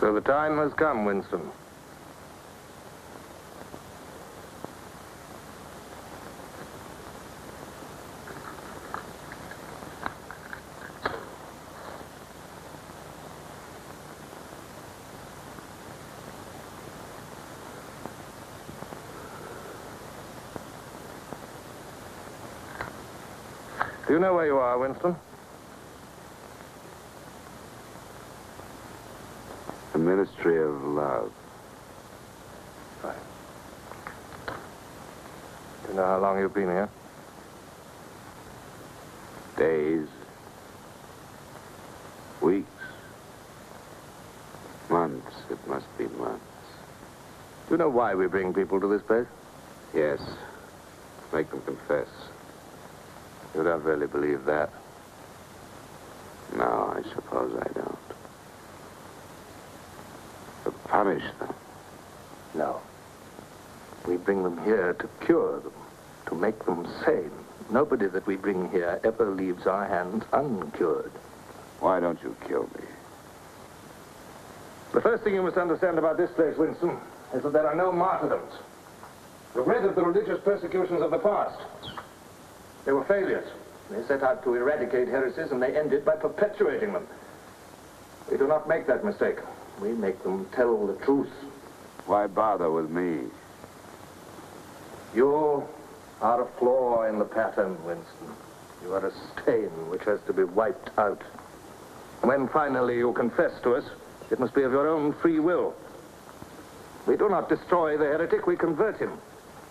So the time has come, Winston. Do you know where you are, Winston? The Ministry of Love. Right. Do you know how long you've been here? Days. Weeks. Months. It must be months. Do you know why we bring people to this place? Yes. Make them confess. You don't really believe that? No, I suppose I don't. To punish them. No. We bring them here to cure them, to make them sane. Nobody that we bring here ever leaves our hands uncured. Why don't you kill me? The first thing you must understand about this place, Winston, is that there are no martyrdoms. You've read of the religious persecutions of the past. They were failures. They set out to eradicate heresies, and they ended by perpetuating them. We do not make that mistake. We make them tell the truth. Why bother with me? You are a flaw in the pattern, Winston. You are a stain which has to be wiped out. When finally you confess to us, it must be of your own free will. We do not destroy the heretic, we convert him.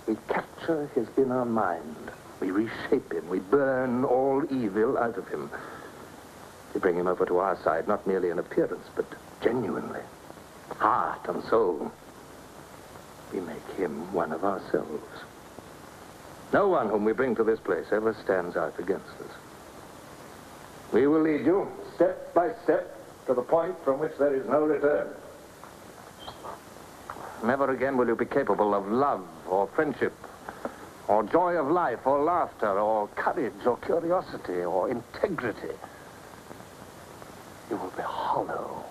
We capture his inner mind. We reshape him. We burn all evil out of him. We bring him over to our side, not merely in appearance, but genuinely. Heart and soul. We make him one of ourselves. No one whom we bring to this place ever stands out against us. We will lead you, step by step, to the point from which there is no return. Never again will you be capable of love or friendship, or joy of life, or laughter, or courage, or curiosity, or integrity. You will be hollow.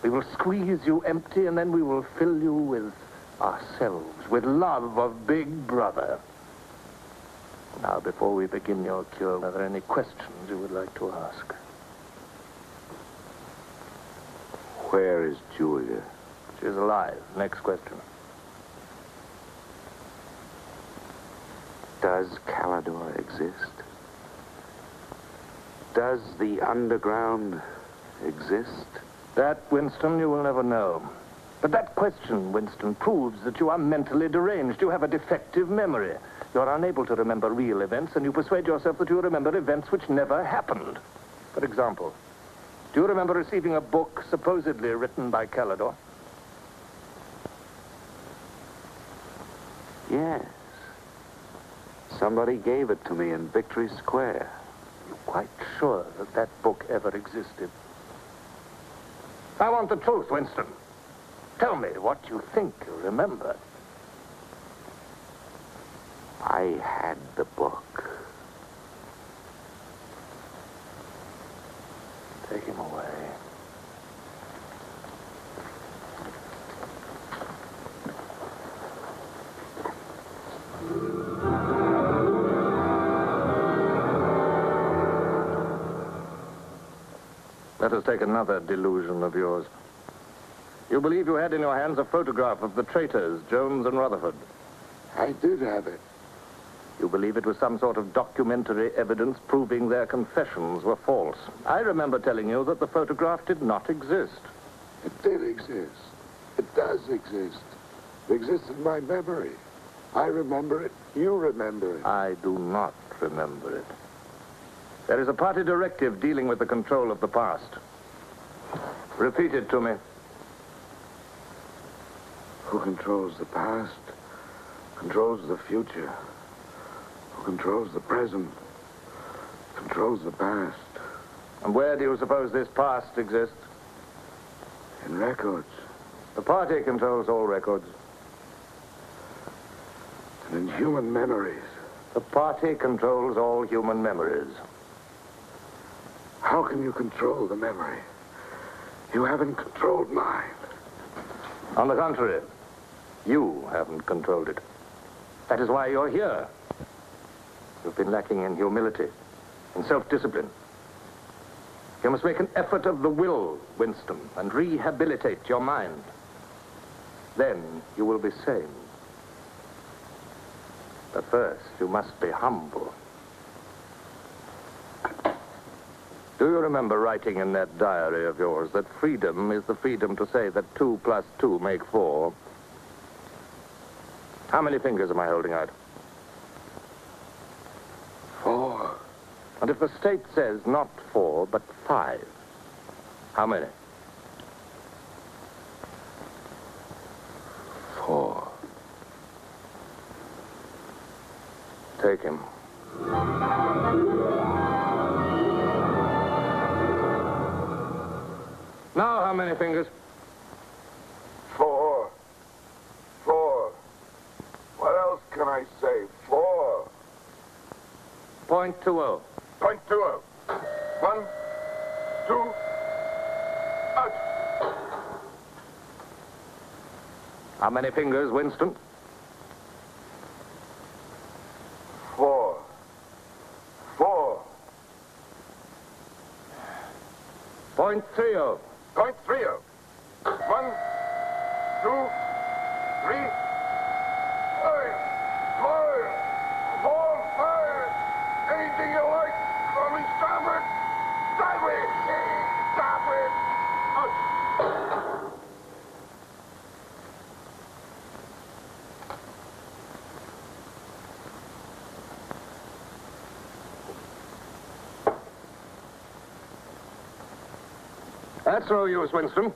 We We will squeeze you empty, and then we will fill you with ourselves, with love of Big Brother. Now, before we begin your cure, are there any questions you would like to ask? Where is Julia? She is alive. Next question. Does Calidor exist? Does the underground exist? That, Winston, you will never know. But that question, Winston, proves that you are mentally deranged. You have a defective memory. You're unable to remember real events, and you persuade yourself that you remember events which never happened. For example, do you remember receiving a book supposedly written by Calidor? Yes. Somebody gave it to me in Victory Square. You're quite sure that that book ever existed? I want the truth, Winston. Tell me what you think you remember. I had the book. Take him away. Let us take another delusion of yours. You believe you had in your hands a photograph of the traitors, Jones and Rutherford. I did have it. You believe it was some sort of documentary evidence proving their confessions were false. I remember telling you that the photograph did not exist. It did exist. It does exist. It exists in my memory. I remember it. You remember it. I do not remember it. There is a party directive dealing with the control of the past. Repeat it to me. Who controls the past controls the future. Who controls the present controls the past. And where do you suppose this past exists? In records. The party controls all records. And in human memories. The party controls all human memories. How can you control the memory? You haven't controlled mine. On the contrary, you haven't controlled it. That is why you're here. You've been lacking in humility, in self-discipline. You must make an effort of the will, Winston, and rehabilitate your mind. Then you will be sane. But first, you must be humble. Do you remember writing in that diary of yours that freedom is the freedom to say that 2 plus 2 make 4? How many fingers am I holding out? 4. And if the state says not 4, but 5, how many? 4. Take him. Now, how many fingers? 4. 4. What else can I say? 4. .20. .20. 1, 2, out. How many fingers, Winston? 4. 4. .30. .30. 1, 2, 3, 5. Anything you like. Call me starboard. Starboard. Starboard. Out. That's no use, Winston.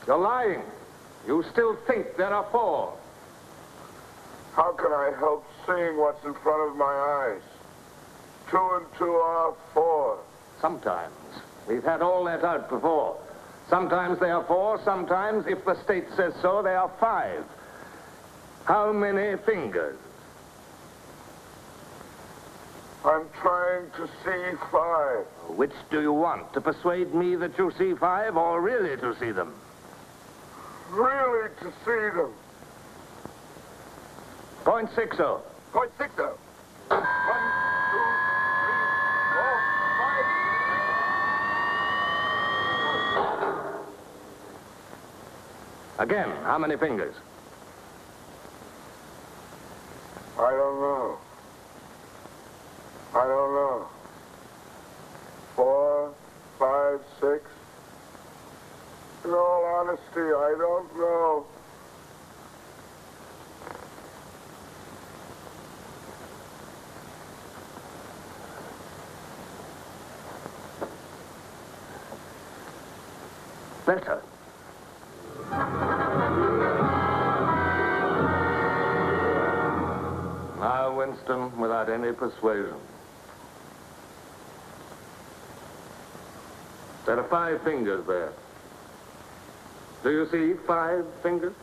You're lying. You still think there are 4. How can I help seeing what's in front of my eyes? 2 and 2 are 4. Sometimes. We've had all that out before. Sometimes they are 4, sometimes, if the state says so, they are 5. How many fingers? I'm trying to see 5. Which do you want? To persuade me that you see 5 or really to see them? Really to see them. Point 60. Point 60. 1, 2, 3, 4, 5. Again, how many fingers? I don't know. I don't know. 4, 5, 6. In all honesty, I don't know. Better. Now, Winston, without any persuasion. There are 5 fingers there. Do you see 5 fingers?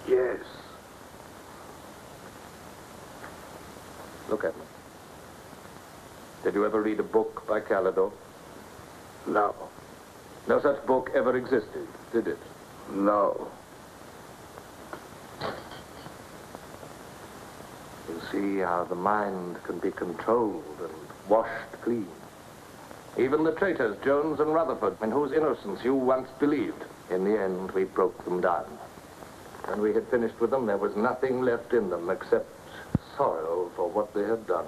Yes. Look at me. Did you ever read a book by Calidore? No. No such book ever existed, did it? No. You see how the mind can be controlled and washed clean. Even the traitors, Jones and Rutherford, in whose innocence you once believed, in the end we broke them down. When we had finished with them, there was nothing left in them except sorrow for what they had done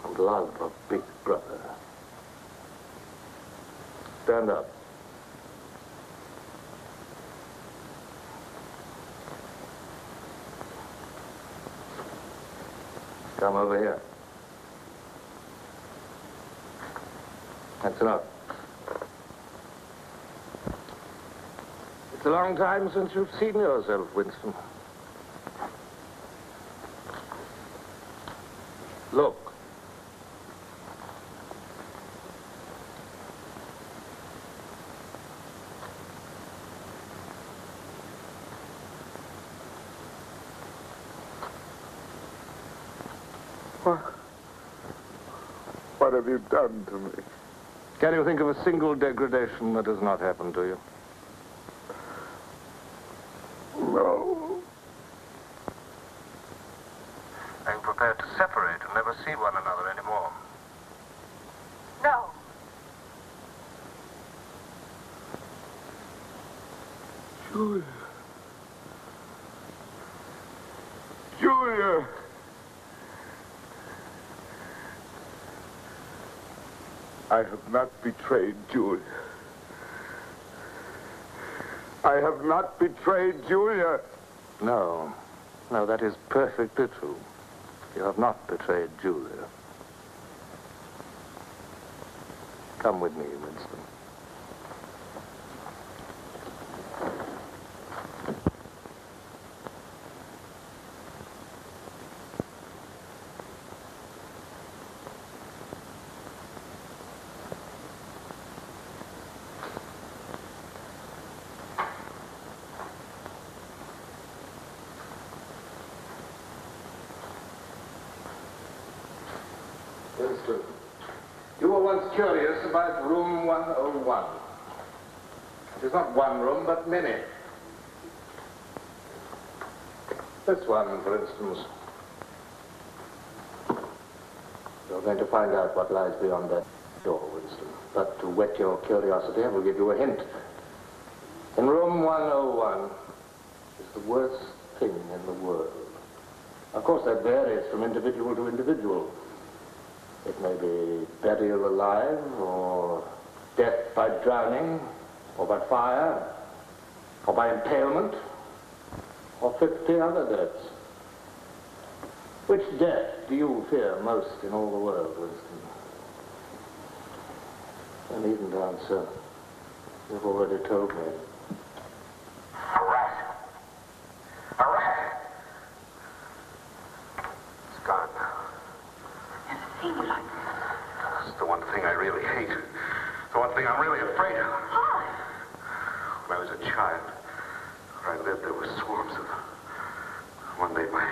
and love of Big Brother. Stand up. Come over here. That's enough. It's a long time since you've seen yourself, Winston. Look. What have you done to me? Can you think of a single degradation that has not happened to you? No. Are you prepared to separate and never see one another anymore? No. Julia. Julia. I have not betrayed Julia. I have not betrayed Julia. No. No, that is perfectly true. You have not betrayed Julia. Come with me, Winston. Winston, you were once curious about room 101. It is not one room, but many. This one, for instance. You're going to find out what lies beyond that door, Winston. But to whet your curiosity, I will give you a hint. In room 101 is the worst thing in the world. Of course, that varies from individual to individual. It may be burial alive, or death by drowning, or by fire, or by impalement, or 50 other deaths. Which death do you fear most in all the world, Winston? I needn't answer. You've already told me. A rat. A rat. It's gone now. Never seen you like this. It's the one thing I really hate. The one thing I'm really afraid of. Why? When I was a child, where I lived, there were swarms of them. One day, my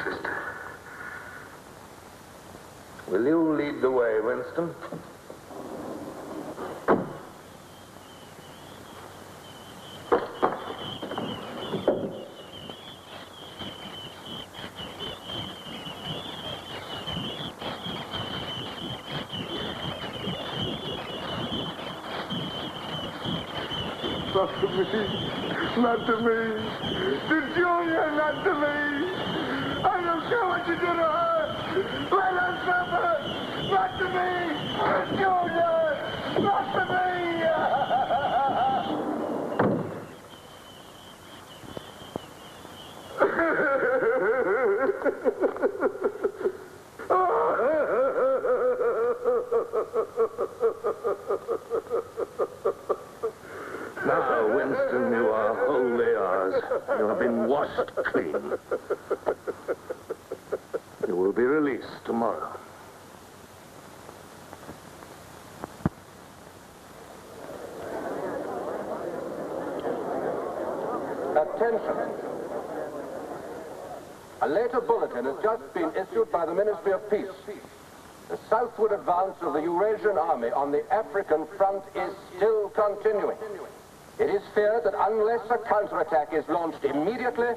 sister, Will you lead the way, Winston? Not to me. Not to me. To Julia, not to me. I don't care what you do to her. Let her suffer. Not to me. To Julia. Not to me. Now, Winston, you are wholly ours. You have been washed clean. You will be released tomorrow. Attention. A later bulletin has just been issued by the Ministry of Peace. The southward advance of the Eurasian army on the African front is still continuing. It is feared that unless a counterattack is launched immediately,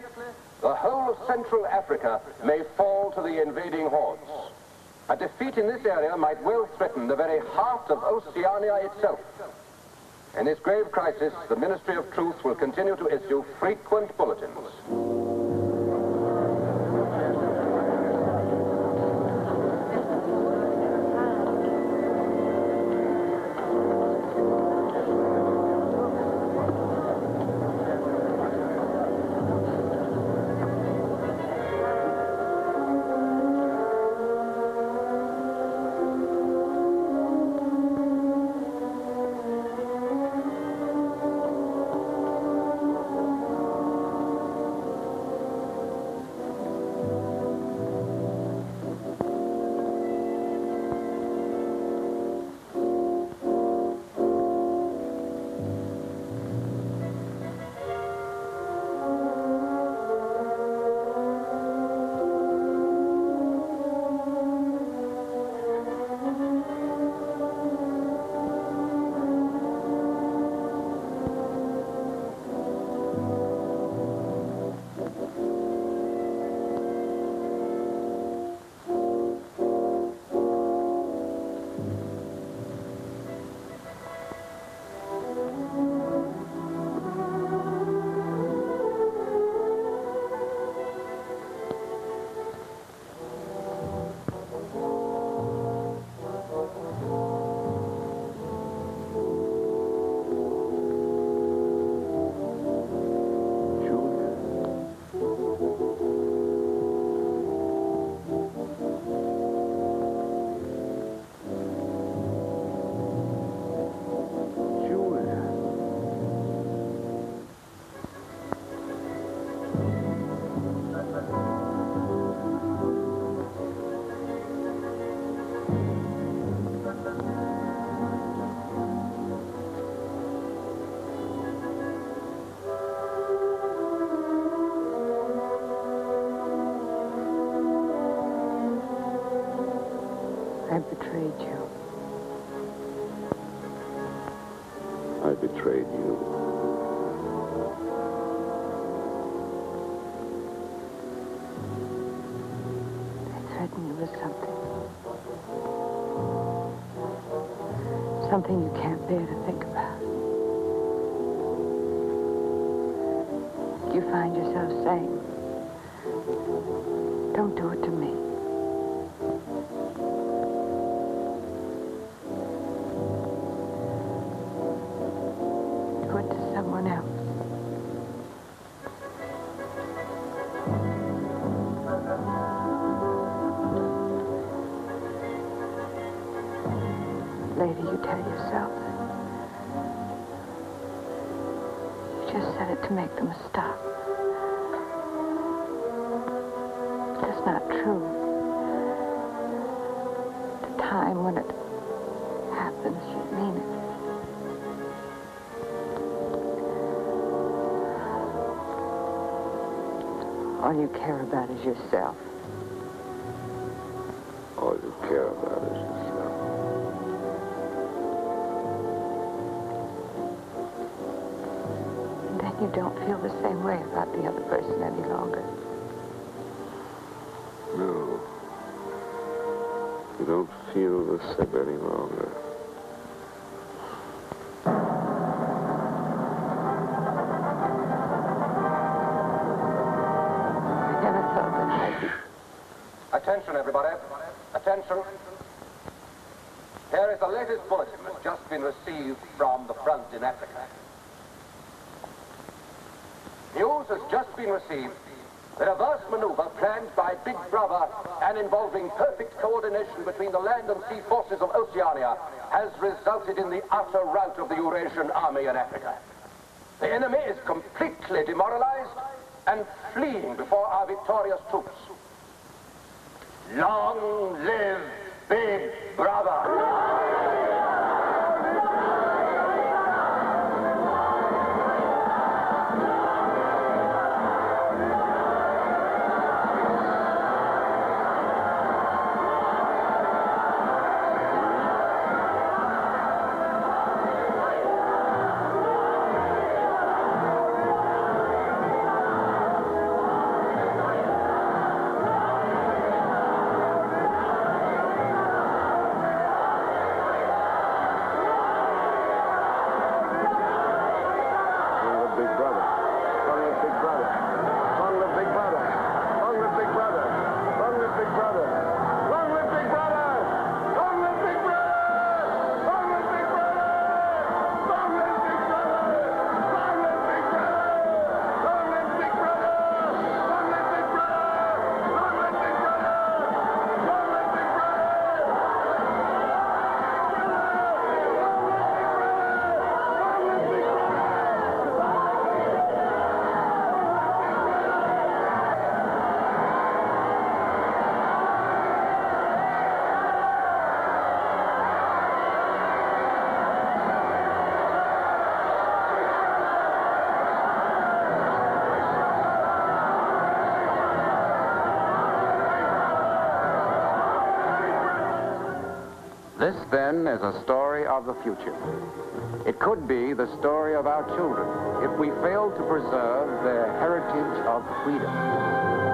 the whole of Central Africa may fall to the invading hordes. A defeat in this area might well threaten the very heart of Oceania itself. In this grave crisis, the Ministry of Truth will continue to issue frequent bulletins. I betrayed you. I betrayed you. I threatened you with something. Something you can't bear to think about. You find yourself saying, don't do it to me. Do it to someone else. Later, you tell yourself you just said it to make them stop. That's not true. The time when it happens, you mean it. All you care about is yourself. All you care about You don't feel the same way about the other person any longer. No. You don't feel the same any longer. I never thought that I'd be... Attention, everybody. Attention. Here is the latest bulletin that's just been received from the front in Africa. News has just been received that a vast maneuver planned by Big Brother and involving perfect coordination between the land and sea forces of Oceania has resulted in the utter rout of the Eurasian army in Africa. The enemy is completely demoralized and fleeing before our victorious troops. Long live Big Brother! This, then, is a story of the future. It could be the story of our children if we fail to preserve their heritage of freedom.